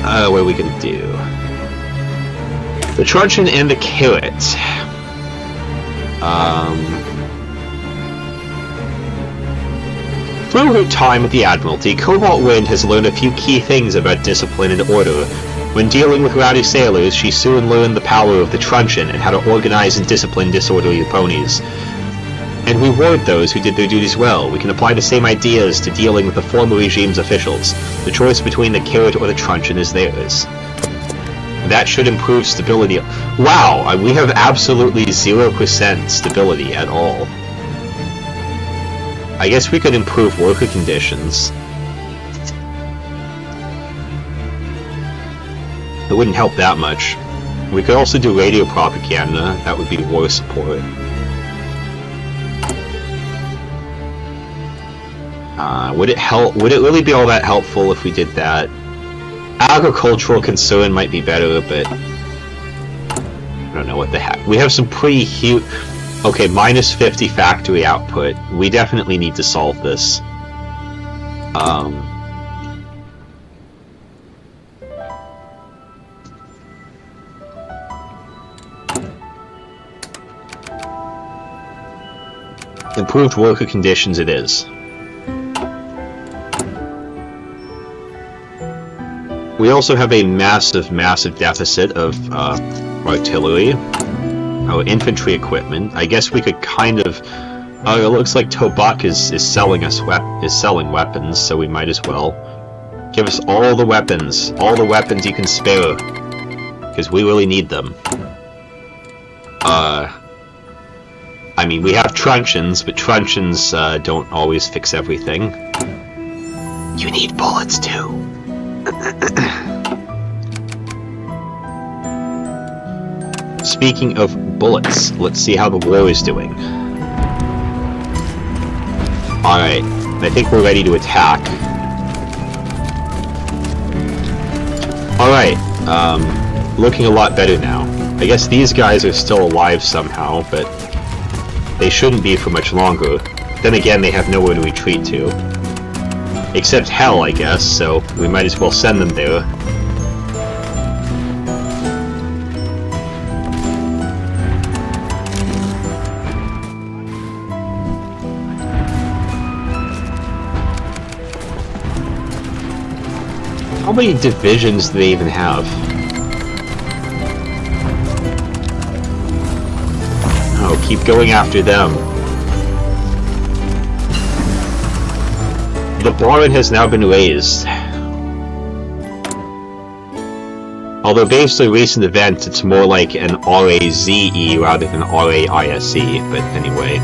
what are we gonna do? The truncheon and the carrot. Through her time at the Admiralty, Cobalt Wind has learned a few key things about discipline and order. When dealing with rowdy sailors, she soon learned the power of the truncheon and how to organize and discipline disorderly ponies. And reward those who did their duties well. We can apply the same ideas to dealing with the former regime's officials. The choice between the carrot or the truncheon is theirs. That should improve stability. Wow, we have absolutely 0% stability at all. I guess we could improve worker conditions. It wouldn't help that much. We could also do radio propaganda. That would be war support. Would it help? Would it really be all that helpful if we did that? Agricultural concern might be better, but I don't know what the heck. We have some pretty huge. Okay, minus 50 factory output. We definitely need to solve this. Improved worker conditions it is. We also have a massive deficit of artillery. Our infantry equipment. I guess we could kind of. It looks like Tobak is selling us selling weapons, so we might as well give us all the weapons you can spare, because we really need them. I mean, we have truncheons, but truncheons don't always fix everything. You need bullets too. Speaking of bullets, let's see how the war is doing. Alright, I think we're ready to attack. Alright, looking a lot better now. I guess these guys are still alive somehow, but they shouldn't be for much longer. Then again, they have nowhere to retreat to. Except hell, I guess, so we might as well send them there. How many divisions do they even have? Oh, keep going after them. The Baron has now been raised. Although based on recent events, it's more like an RAZE rather than RAISE, but anyway.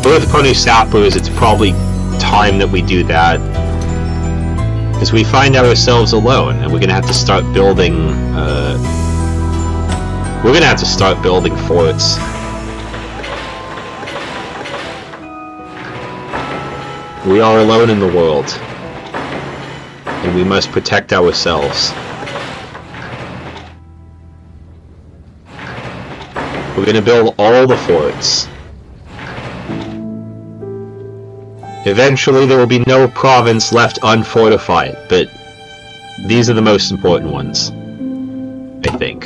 Birth Pony Sappers, it's probably time that we do that. Because we find ourselves alone, and we're gonna have to start building, forts. We are alone in the world, and we must protect ourselves. We're gonna build all the forts. Eventually there will be no province left unfortified, but these are the most important ones, I think.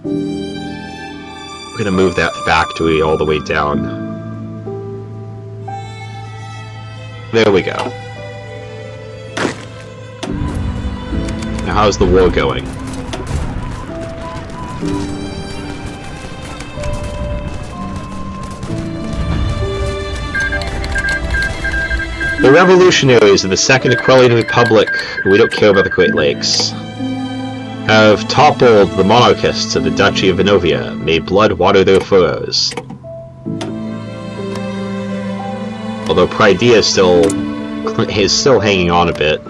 We're gonna move that factory all the way down. There we go. Now how's the war going? The revolutionaries of the Second Equestria Republic, we don't care about the Great Lakes, have toppled the monarchists of the Duchy of Venovia, made blood water their furrows. Although Pridea is still hanging on a bit.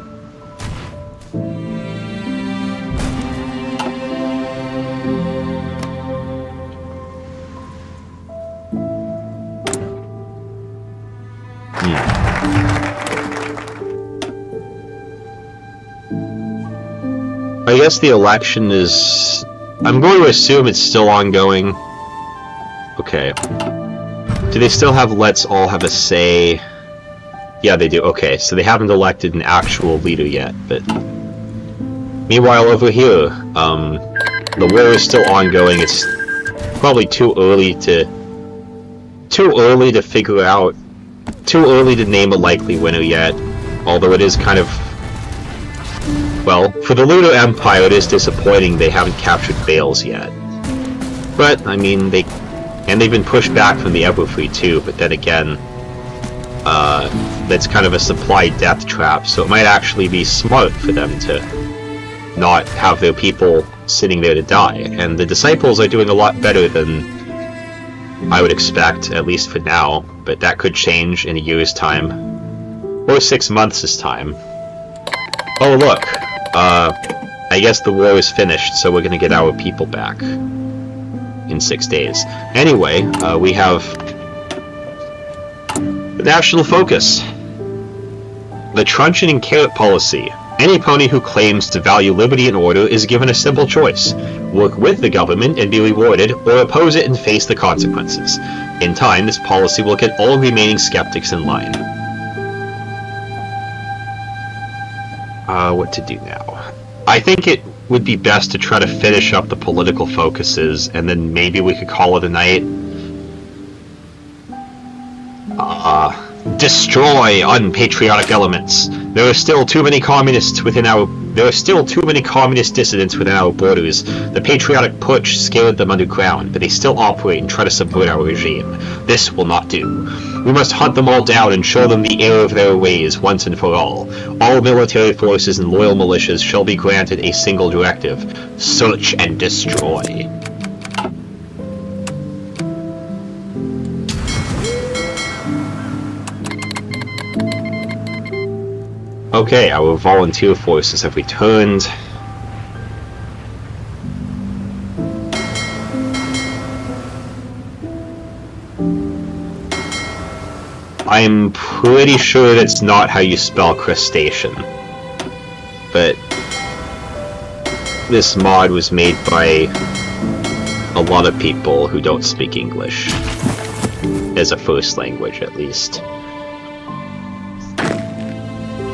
I guess the election is... I'm going to assume it's still ongoing. Okay. Do they still have let's all have a say? Yeah, they do. Okay, so they haven't elected an actual leader yet, but... Meanwhile, over here, The war is still ongoing. It's probably too early to figure out, too early to name a likely winner yet. Although it is kind of, well, for the Lunar Empire, it is disappointing they haven't captured Bales yet. But I mean, they've been pushed back from the Everfree too. But then again, that's kind of a supply death trap. So it might actually be smart for them to not have their people sitting there to die. And the Disciples are doing a lot better than I would expect, at least for now. But that could change in a year's time, or 6 months' time. Oh look, I guess the war is finished, so we're gonna get our people back in 6 days. Anyway, we have the national focus. The truncheon and carrot policy. Any pony who claims to value liberty and order is given a simple choice: work with the government and be rewarded, or oppose it and face the consequences. In time, this policy will get all remaining skeptics in line. What to do now? I think it would be best to try to finish up the political focuses, and then maybe we could call it a night. Destroy unpatriotic elements. There are still too many communist dissidents within our borders. The patriotic putsch scared them underground, but they still operate and try to subvert our regime. This will not do. We must hunt them all down and show them the error of their ways once and for all. All military forces and loyal militias shall be granted a single directive: search and destroy. Okay, our volunteer forces have returned. I'm pretty sure that's not how you spell crustacean. But this mod was made by a lot of people who don't speak English. As a first language, at least.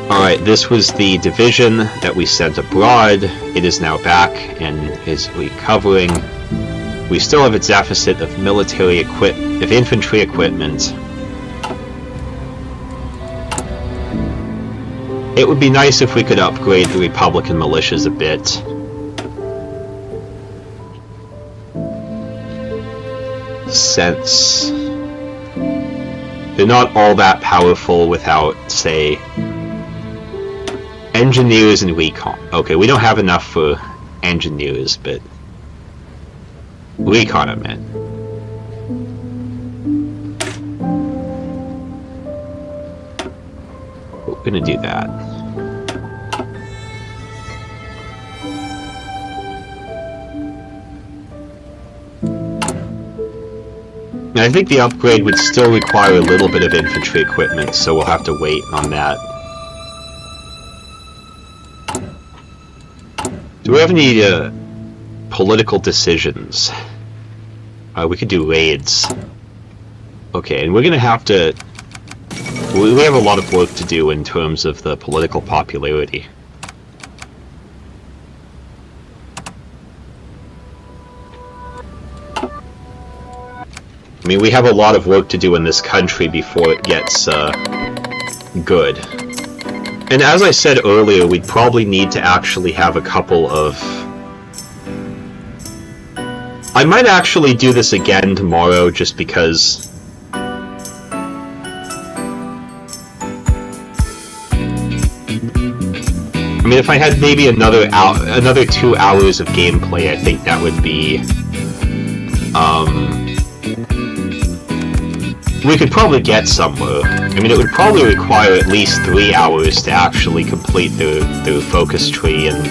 Alright, this was the division that we sent abroad. It is now back and is recovering. We still have a deficit of infantry equipment. It would be nice if we could upgrade the Republican militias a bit. Since they're not all that powerful without, say, engineers and recon. Okay, we don't have enough for engineers, but recon I meant. We're gonna do that. And I think the upgrade would still require a little bit of infantry equipment, so we'll have to wait on that. Do we have any political decisions? We could do raids. Okay, and we're gonna have to... We have a lot of work to do in terms of the political popularity. I mean, we have a lot of work to do in this country before it gets good. And as I said earlier, we'd probably need to actually have a couple of... I might actually do this again tomorrow, just because... I mean, if I had maybe another 2 hours of gameplay, I think that would be... we could probably get somewhere. I mean, it would probably require at least 3 hours to actually complete the focus tree and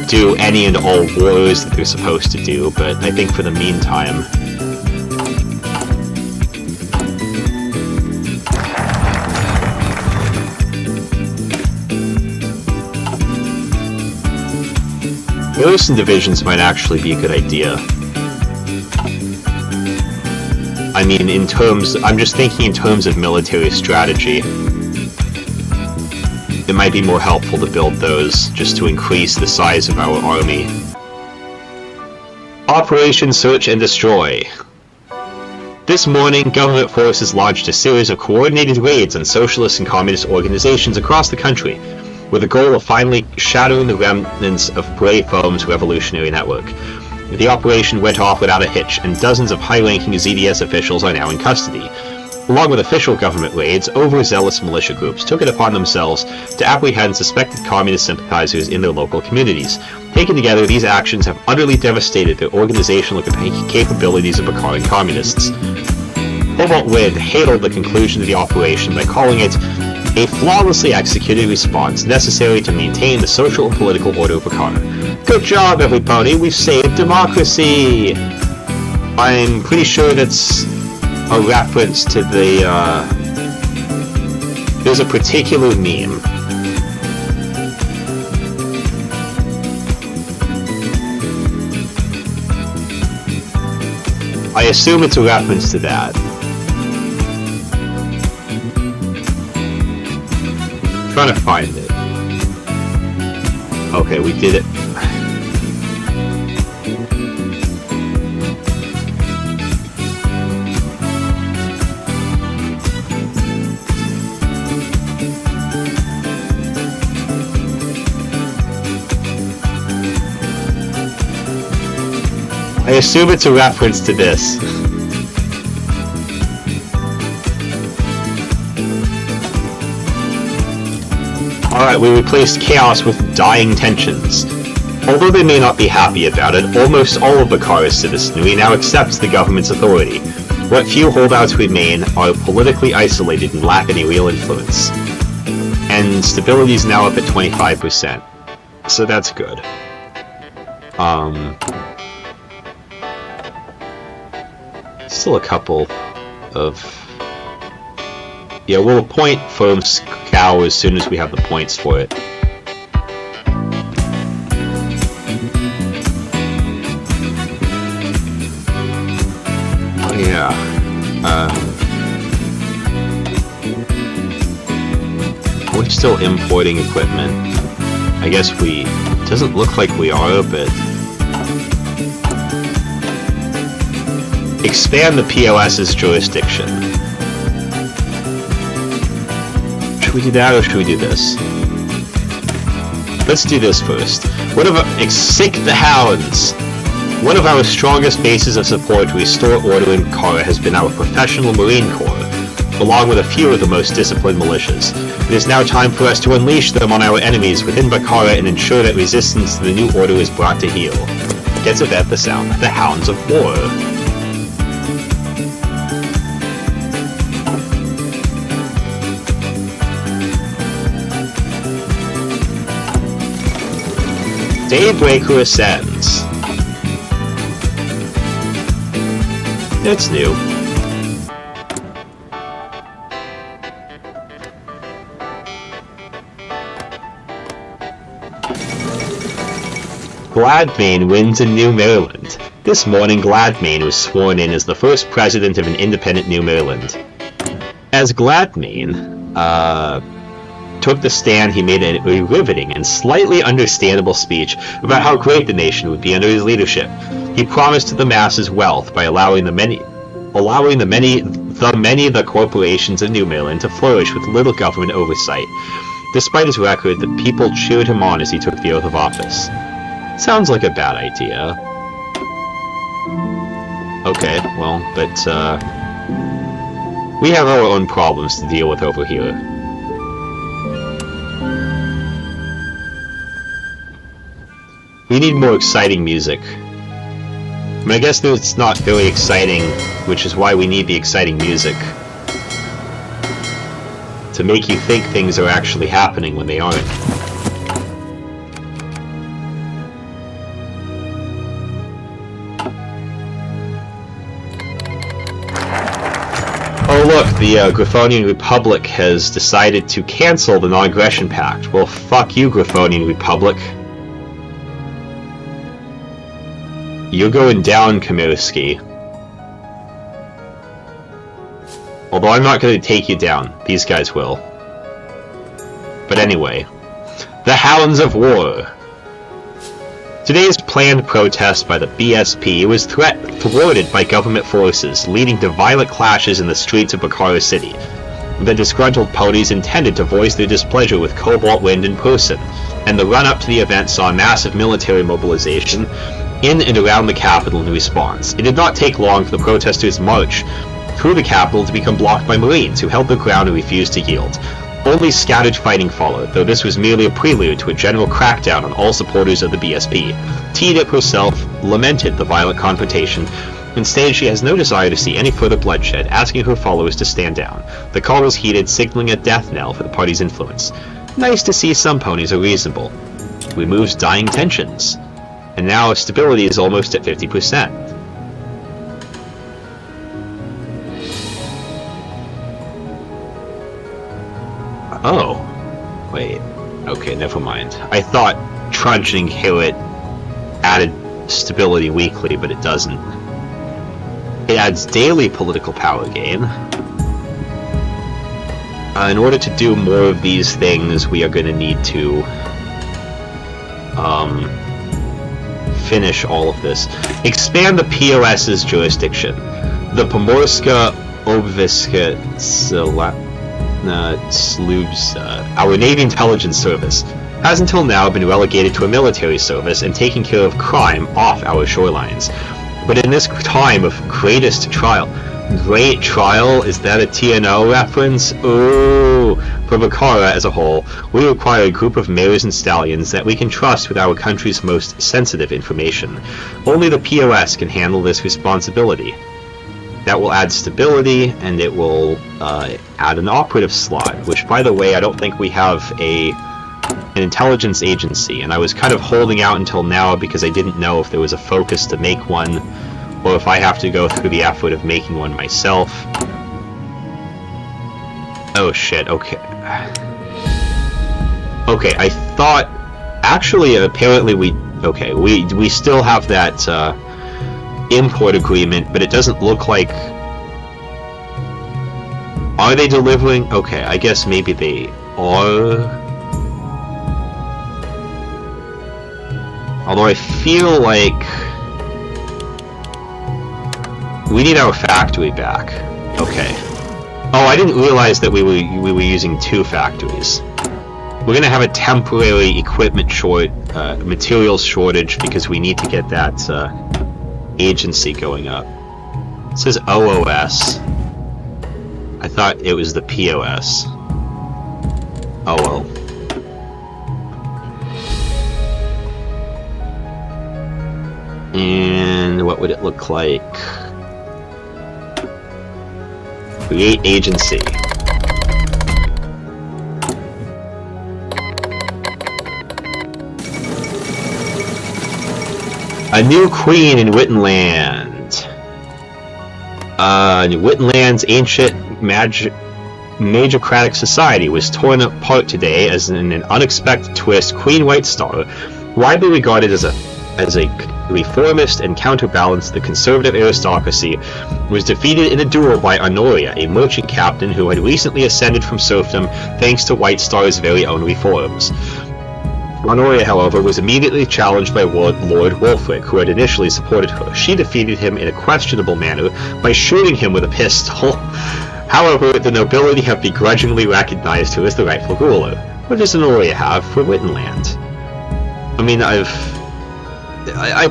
do any and all wars that they're supposed to do, but I think for the meantime... Garrison divisions might actually be a good idea. I mean, I'm just thinking in terms of military strategy. It might be more helpful to build those, just to increase the size of our army. Operation Search and Destroy. This morning, government forces launched a series of coordinated raids on socialist and communist organizations across the country, with the goal of finally shattering the remnants of Bray Foam's revolutionary network. The operation went off without a hitch, and dozens of high-ranking ZDS officials are now in custody. Along with official government raids, overzealous militia groups took it upon themselves to apprehend suspected communist sympathizers in their local communities. Taken together, these actions have utterly devastated the organizational capabilities of Bakaran communists. Cobalt Wind hailed the conclusion of the operation by calling it a flawlessly executed response necessary to maintain the social and political order of Bakaran. Good job, everybody! We've saved democracy! I'm pretty sure that's a reference to the, there's a particular meme. I assume it's a reference to that. I'm trying to find it. Okay, we did it. I assume it's a reference to this. Alright, we replaced chaos with dying tensions. Although they may not be happy about it, almost all of Bakara's citizenry now accepts the government's authority. What few holdouts remain are politically isolated and lack any real influence. And stability is now up at 25%. So that's good. Still a couple of... Yeah, we'll appoint Foam's cow as soon as we have the points for it. Oh yeah. We're still importing equipment. I guess we... Doesn't look like we are, but... Expand the POS's jurisdiction. Should we do that or should we do this? Let's do this first. Sick the Hounds! One of our strongest bases of support to restore order in Bakara has been our professional Marine Corps, along with a few of the most disciplined militias. It is now time for us to unleash them on our enemies within Bakara and ensure that resistance to the new order is brought to heel. Gets it at the sound. The Hounds of War. Daybreaker ascends. It's new. Gladmane wins in New Maryland. This morning, Gladmane was sworn in as the first president of an independent New Maryland. As Gladmane, took the stand, he made a riveting and slightly understandable speech about how great the nation would be under his leadership. He promised the masses wealth by allowing the corporations in New Maryland to flourish with little government oversight. Despite his record, the people cheered him on as he took the oath of office. Sounds like a bad idea. Okay, well, but we have our own problems to deal with over here. We need more exciting music. I mean, I guess it's not very exciting, which is why we need the exciting music. To make you think things are actually happening when they aren't. Oh look, the Griffonian Republic has decided to cancel the Non-Aggression Pact. Well, fuck you, Griffonian Republic. You're going down, Kamirsky. Although I'm not going to take you down. These guys will. But anyway. The Hounds of War. Today's planned protest by the BSP was thwarted by government forces, leading to violent clashes in the streets of Bukhara City. The disgruntled parties intended to voice their displeasure with Cobalt Wind in person, and the run-up to the event saw massive military mobilization in and around the capital in response. It did not take long for the protesters' march through the capital to become blocked by Marines, who held their ground and refused to yield. Only scattered fighting followed, though this was merely a prelude to a general crackdown on all supporters of the BSP. TDIP herself lamented the violent confrontation, and stated she has no desire to see any further bloodshed, asking her followers to stand down. The call was heeded, signaling a death knell for the party's influence. Nice to see some ponies are reasonable. Removes dying tensions. And now stability is almost at 50%. Oh. Wait. Okay, never mind. I thought trudging Hillet added stability weekly, but it doesn't. It adds daily political power gain. In order to do more of these things, we are going to need to finish all of this. Expand the POS's jurisdiction. The Pomorska Obviska Slubsa, our Navy Intelligence Service, has until now been relegated to a military service and taking care of crime off our shorelines. But in this time of greatest trial, great trial, is that a TNO reference? Ooh! For Bukhara as a whole, we require a group of mares and stallions that we can trust with our country's most sensitive information. Only the POS can handle this responsibility. That will add stability, and it will add an operative slot, which, by the way, I don't think we have an intelligence agency, and I was kind of holding out until now because I didn't know if there was a focus to make one, or if I have to go through the effort of making one myself. Oh shit, okay. Okay, I thought... Actually, apparently we still have that import agreement, but it doesn't look like... Are they delivering? Okay, I guess maybe they are... Although I feel like we need our factory back. Okay. Oh, I didn't realize that we were using two factories. We're gonna have a temporary equipment materials shortage because we need to get that agency going up. It says OOS. I thought it was the POS. Oh well. And what would it look like? Create agency. A new queen in Wittenland. Wittenland's ancient Majocratic society was torn apart today as in an unexpected twist. Queen White Star, widely regarded as a reformist and counterbalanced the conservative aristocracy, was defeated in a duel by Honoria, a merchant captain who had recently ascended from serfdom thanks to White Star's very own reforms. Honoria, however, was immediately challenged by Lord Wolfric, who had initially supported her. She defeated him in a questionable manner by shooting him with a pistol. However, the nobility have begrudgingly recognized her as the rightful ruler. What does Honoria have for Wittenland? I mean, I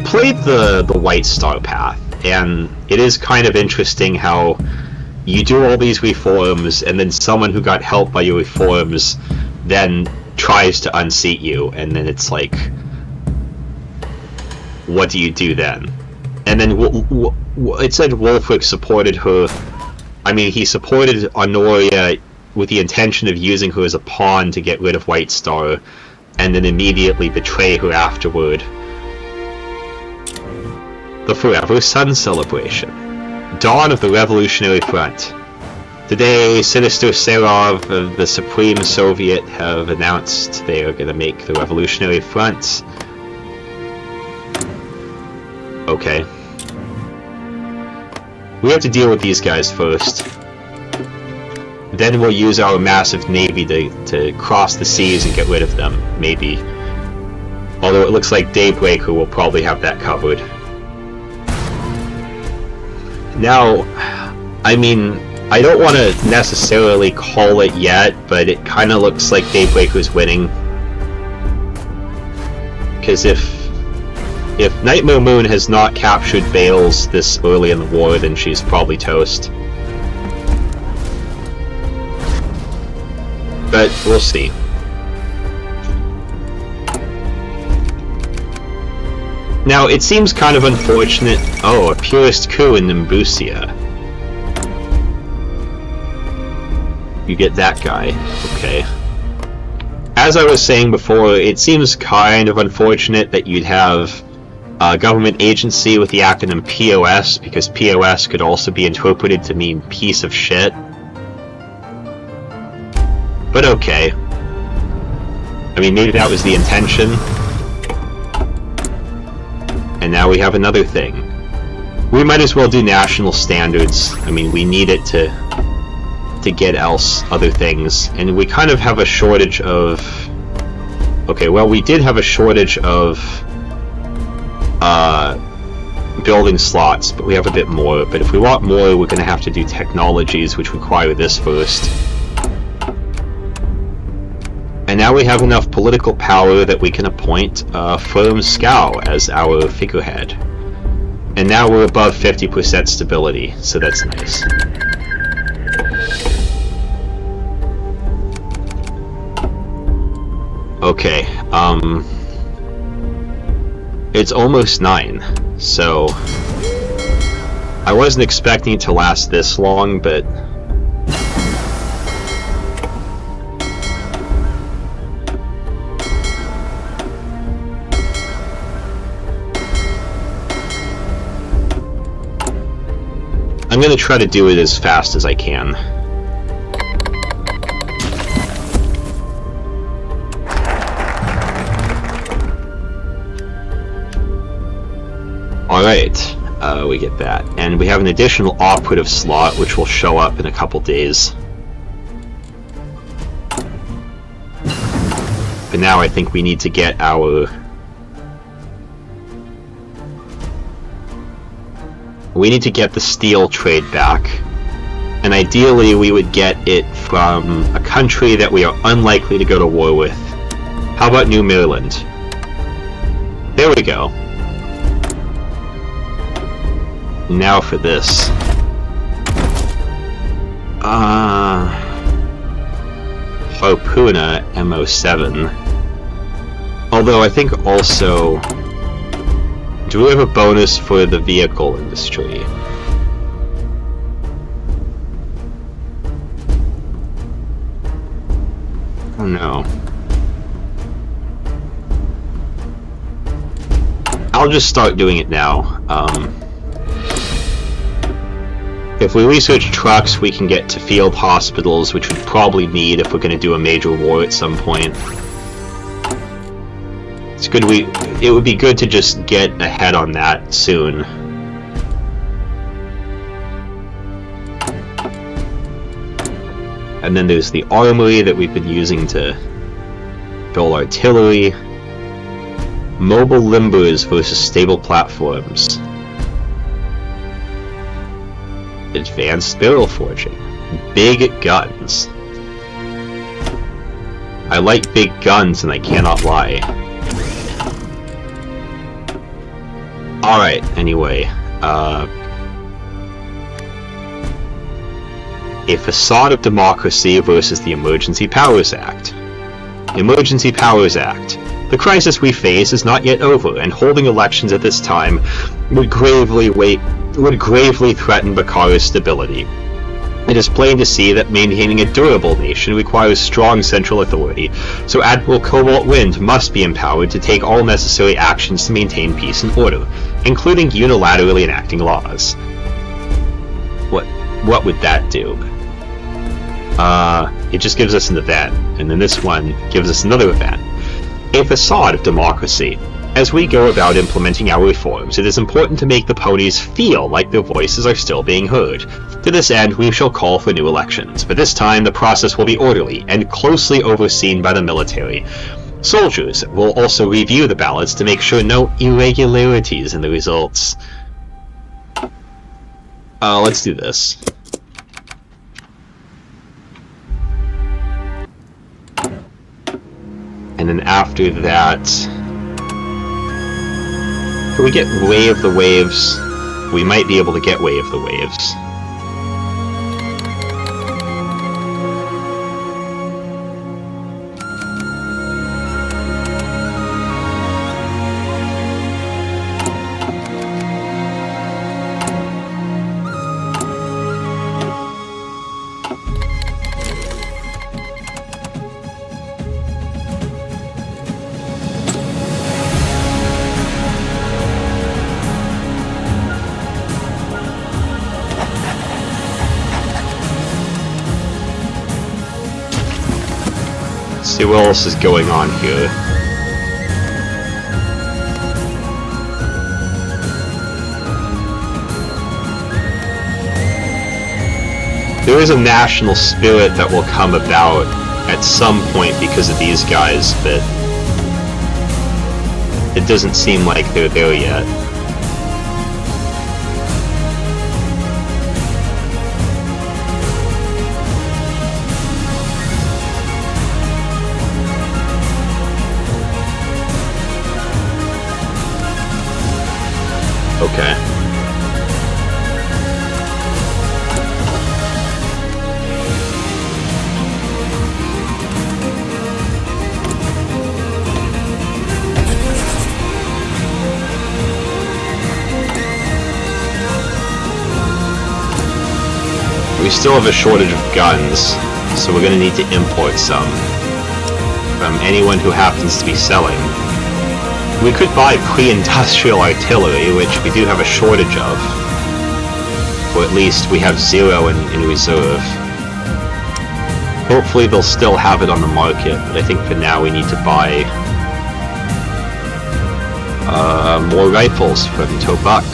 played the White Star path, and it is kind of interesting how you do all these reforms, and then someone who got helped by your reforms then tries to unseat you, and then it's like, what do you do then? And then it said Wolfric supported her. I mean, he supported Honoria with the intention of using her as a pawn to get rid of White Star, and then immediately betray her afterward. The Forever Sun celebration. Dawn of the Revolutionary Front. Today, Sinister Serov of the Supreme Soviet have announced they are going to make the Revolutionary Front. Okay. We have to deal with these guys first. Then we'll use our massive navy to cross the seas and get rid of them, maybe. Although it looks like Daybreaker will probably have that covered. Now, I mean, I don't want to necessarily call it yet, but it kind of looks like Daybreaker's winning. Because if Nightmare Moon has not captured Bales this early in the war, then she's probably toast. But we'll see. Now, it seems kind of unfortunate... Oh, a Purist Coup in Nimbusia. You get that guy. Okay. As I was saying before, it seems kind of unfortunate that you'd have a government agency with the acronym POS, because POS could also be interpreted to mean piece of shit. But okay. I mean, maybe that was the intention. And now we have another thing. We might as well do national standards. I mean, we need it to get other things. And we kind of have a shortage of... Okay, well, we did have a shortage of building slots, but we have a bit more. But if we want more, we're going to have to do technologies, which require this first. And now we have enough political power that we can appoint Firm Scow as our figurehead. And now we're above 50% stability, so that's nice. Okay, it's almost 9, so I wasn't expecting it to last this long, but I'm gonna try to do it as fast as I can. Alright, we get that. And we have an additional operative slot, which will show up in a couple days. But now I think we need to get our... We need to get the steel trade back. And ideally we would get it from a country that we are unlikely to go to war with. How about New Maryland? There we go. Now for this. Harpuna MO7. Although I think also... Do we have a bonus for the vehicle industry? Oh no. I'll just start doing it now. If we research trucks, we can get to field hospitals, which we'd probably need if we're going to do a major war at some point. It's good it would be good to just get ahead on that soon. And then there's the armory that we've been using to build artillery. Mobile limbers versus stable platforms. Advanced barrel forging. Big guns. I like big guns and I cannot lie. Alright, anyway. A facade of democracy versus the Emergency Powers Act. Emergency Powers Act. The crisis we face is not yet over, and holding elections at this time would gravely threaten Bakara's stability. It is plain to see that maintaining a durable nation requires strong central authority, so Admiral Cobalt Wind must be empowered to take all necessary actions to maintain peace and order, including unilaterally enacting laws. What would that do? It just gives us an event, and then this one gives us another event. A facade of democracy. As we go about implementing our reforms, it is important to make the ponies feel like their voices are still being heard. To this end, we shall call for new elections, but this time the process will be orderly and closely overseen by the military. Soldiers will also review the ballots to make sure no irregularities in the results. Let's do this. And then after that... Can we get Way of the Waves? We might be able to get Way of the Waves. See what else is going on here. There is a national spirit that will come about at some point because of these guys, but it doesn't seem like they're there yet. Okay. We still have a shortage of guns, so we're going to need to import some from anyone who happens to be selling. We could buy pre-industrial artillery, which we do have a shortage of. Or at least we have 0 in reserve. Hopefully they'll still have it on the market, but I think for now we need to buy more rifles from Tobuk.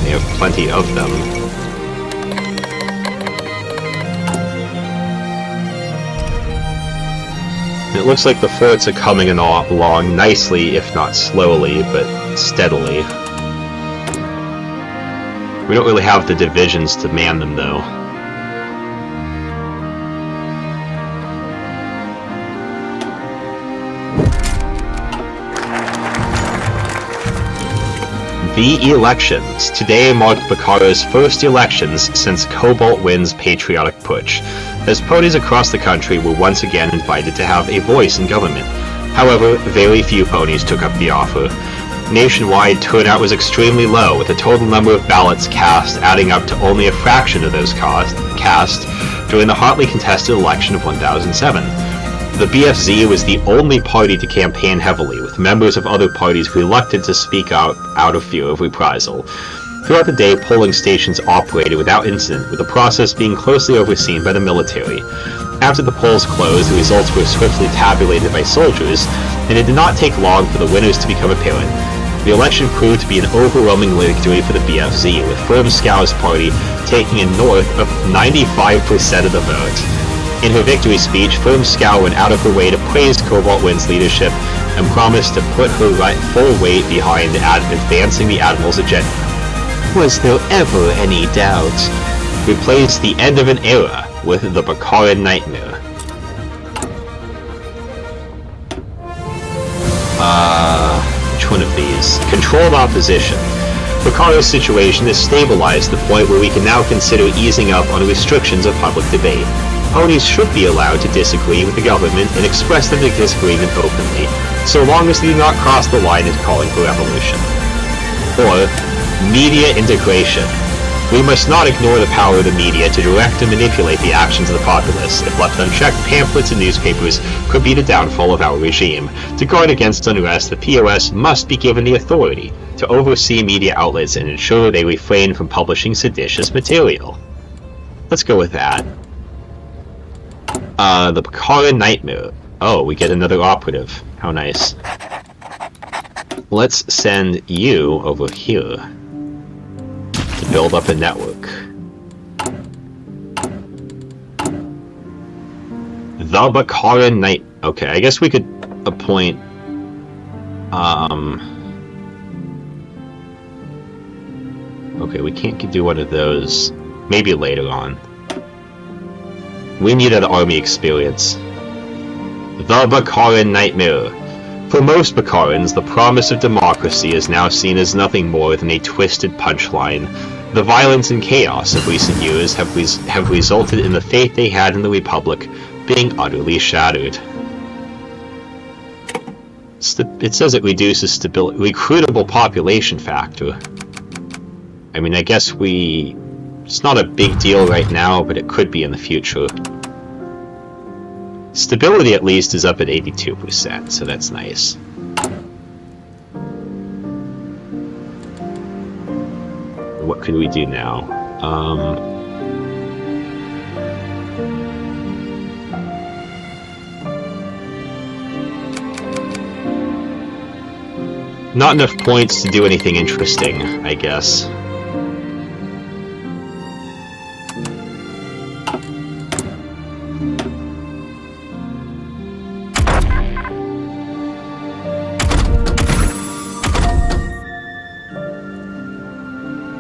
They have plenty of them. It looks like the forts are coming along nicely, if not slowly, but steadily. We don't really have the divisions to man them, though. The elections. Today marked Bakara's first elections since Cobalt Wind's patriotic putsch, as parties across the country were once again invited to have a voice in government. However, very few ponies took up the offer. Nationwide, turnout was extremely low, with the total number of ballots cast adding up to only a fraction of those cast during the hotly contested election of 1007. The BFZ was the only party to campaign heavily, with members of other parties reluctant to speak out of fear of reprisal. Throughout the day, polling stations operated without incident, with the process being closely overseen by the military. After the polls closed, the results were swiftly tabulated by soldiers, and it did not take long for the winners to become apparent. The election proved to be an overwhelming victory for the BFZ, with Firmskou's party taking in north of 95% of the vote. In her victory speech, Firmskou went out of her way to praise Cobalt Wind's leadership and promised to put her full weight behind advancing the Admiral's agenda. Was there ever any doubt? Replaced the end of an era with the Bakaran Nightmare. Which one of these? Controlled opposition. Bakara's situation is stabilized to the point where we can now consider easing up on restrictions of public debate. Ponies should be allowed to disagree with the government and express their disagreement openly, so long as they do not cross the line into calling for revolution. Or, media integration. We must not ignore the power of the media to direct and manipulate the actions of the populace. If left unchecked, pamphlets and newspapers could be the downfall of our regime. To guard against unrest, the POS must be given the authority to oversee media outlets and ensure they refrain from publishing seditious material. Let's go with that. The Bakaran Nightmare. Oh, we get another operative. How nice. Let's send you over here to build up a network. The Bakaran Night. Okay, I guess we could appoint Okay, we can't do one of those. Maybe later on. We need an army experience. The Bakaran Nightmare. For most Bakarans, the promise of democracy is now seen as nothing more than a twisted punchline. The violence and chaos of recent years have resulted in the faith they had in the Republic being utterly shattered. It says it reduces stability, recruitable population factor. I mean, I guess it's not a big deal right now, but it could be in the future. Stability at least is up at 82%, so that's nice. What could we do now? Not enough points to do anything interesting, I guess.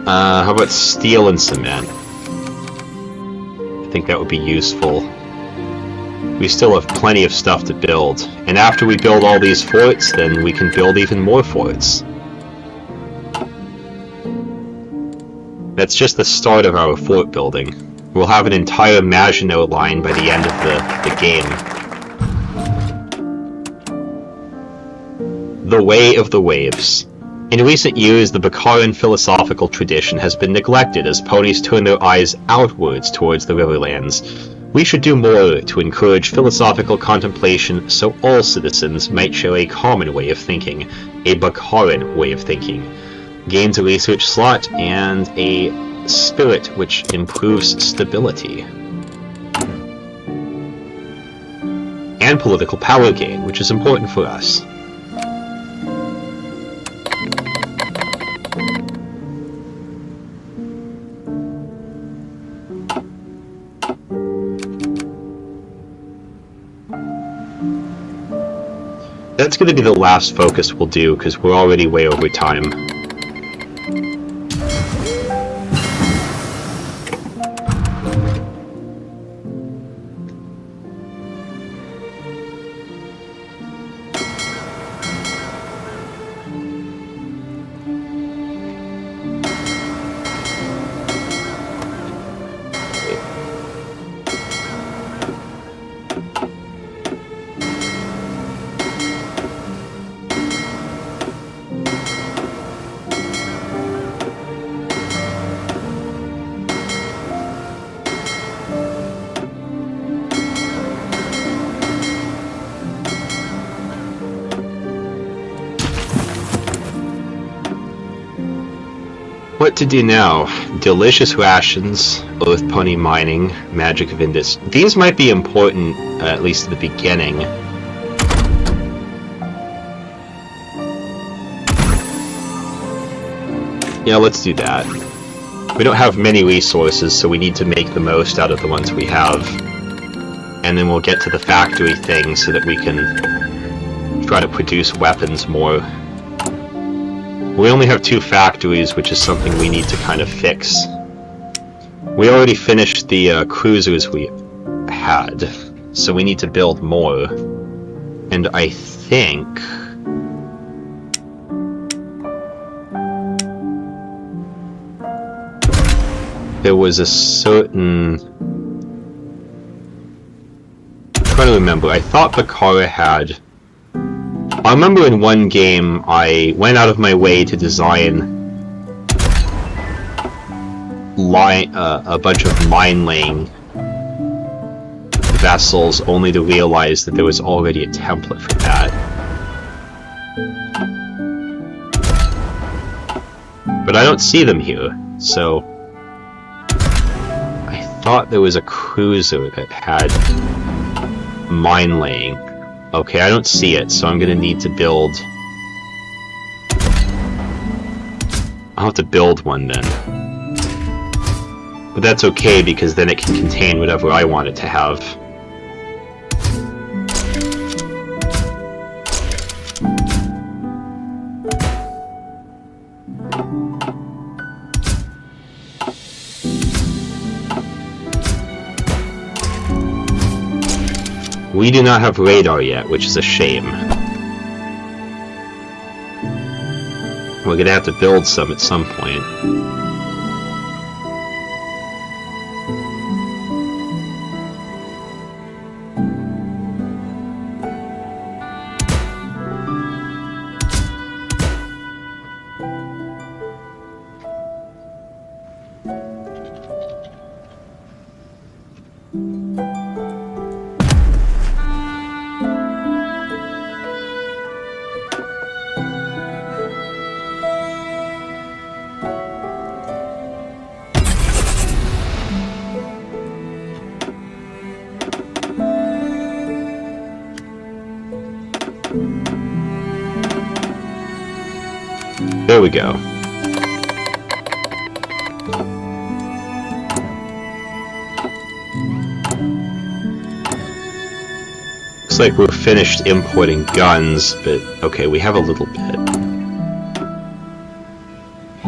How about steel and cement? I think that would be useful. We still have plenty of stuff to build, and after we build all these forts, then we can build even more forts. That's just the start of our fort building. We'll have an entire Maginot line by the end of the game. The Way of the Waves. In recent years, the Bakaran philosophical tradition has been neglected as ponies turn their eyes outwards towards the Riverlands. We should do more to encourage philosophical contemplation so all citizens might share a common way of thinking, a Bakaran way of thinking. Gains a research slot and a spirit which improves stability. And political power gain, which is important for us. That's going to be the last focus we'll do, because we're already way over time. What to do now? Delicious rations, earth pony mining, magic of Indus. These might be important, at least at the beginning. Yeah, let's do that. We don't have many resources, so we need to make the most out of the ones we have. And then we'll get to the factory thing so that we can try to produce weapons more. We only have 2 factories, which is something we need to kind of fix. We already finished the cruisers we had, so we need to build more. And I think... there was a certain... I'm trying to remember. I thought Bakara had... I remember in one game, I went out of my way to design a bunch of mine-laying vessels, only to realize that there was already a template for that. But I don't see them here, so... I thought there was a cruiser that had mine-laying. Okay, I don't see it, so I'm gonna need to build... I'll have to build one then. But that's okay, because then it can contain whatever I want it to have. We do not have radar yet, which is a shame. We're gonna have to build some at some point. There we go. Looks like we're finished importing guns, but okay, we have a little bit.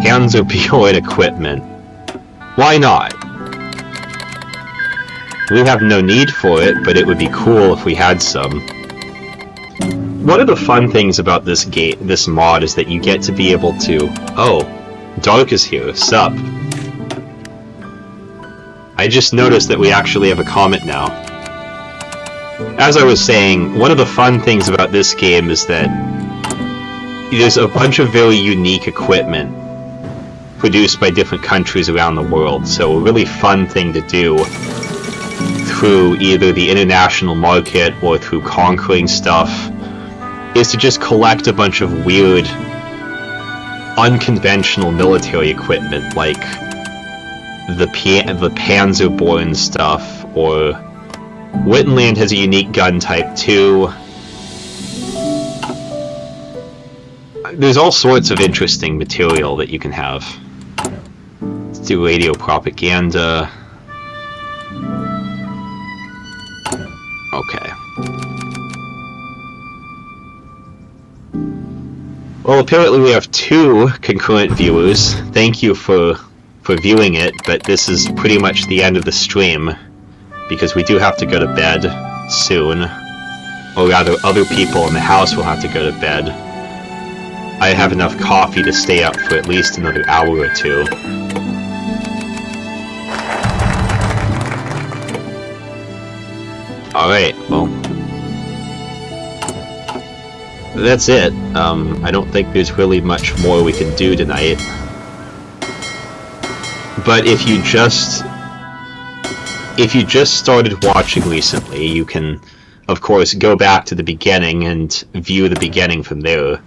Panzerpioid equipment. Why not? We have no need for it, but it would be cool if we had some. One of the fun things about this mod is that you get to be able to... Oh, Dark is here. Sup? I just noticed that we actually have a comment now. As I was saying, one of the fun things about this game is that there's a bunch of very unique equipment produced by different countries around the world, so a really fun thing to do through either the international market or through conquering stuff is to just collect a bunch of weird, unconventional military equipment, like the Panzerborn stuff, or Wittenland has a unique gun type too. There's all sorts of interesting material that you can have. Let's do radio propaganda. Okay. Well, apparently we have 2 concurrent viewers. Thank you for viewing it, but this is pretty much the end of the stream, because we do have to go to bed soon. Or rather, other people in the house will have to go to bed. I have enough coffee to stay up for at least another hour or 2. Alright, well... that's it. I don't think there's really much more we can do tonight. But if you just started watching recently, you can, of course, go back to the beginning and view the beginning from there.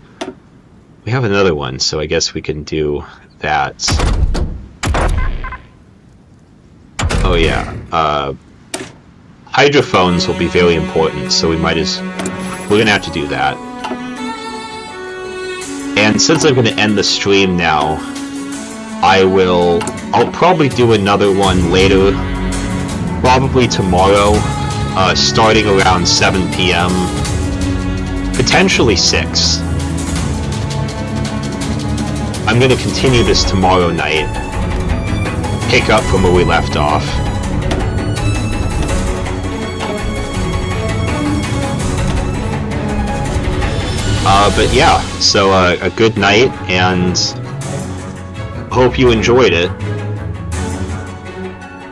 We have another one, so I guess we can do that. Oh yeah, hydrophones will be very important, so we're gonna have to do that. And since I'm gonna end the stream now, I'll probably do another one later, probably tomorrow, starting around 7 PM, potentially 6. I'm gonna continue this tomorrow night, pick up from where we left off. But yeah, so a good night, and hope you enjoyed it.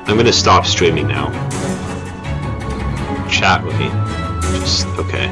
I'm gonna stop streaming now. Chat with me. Okay.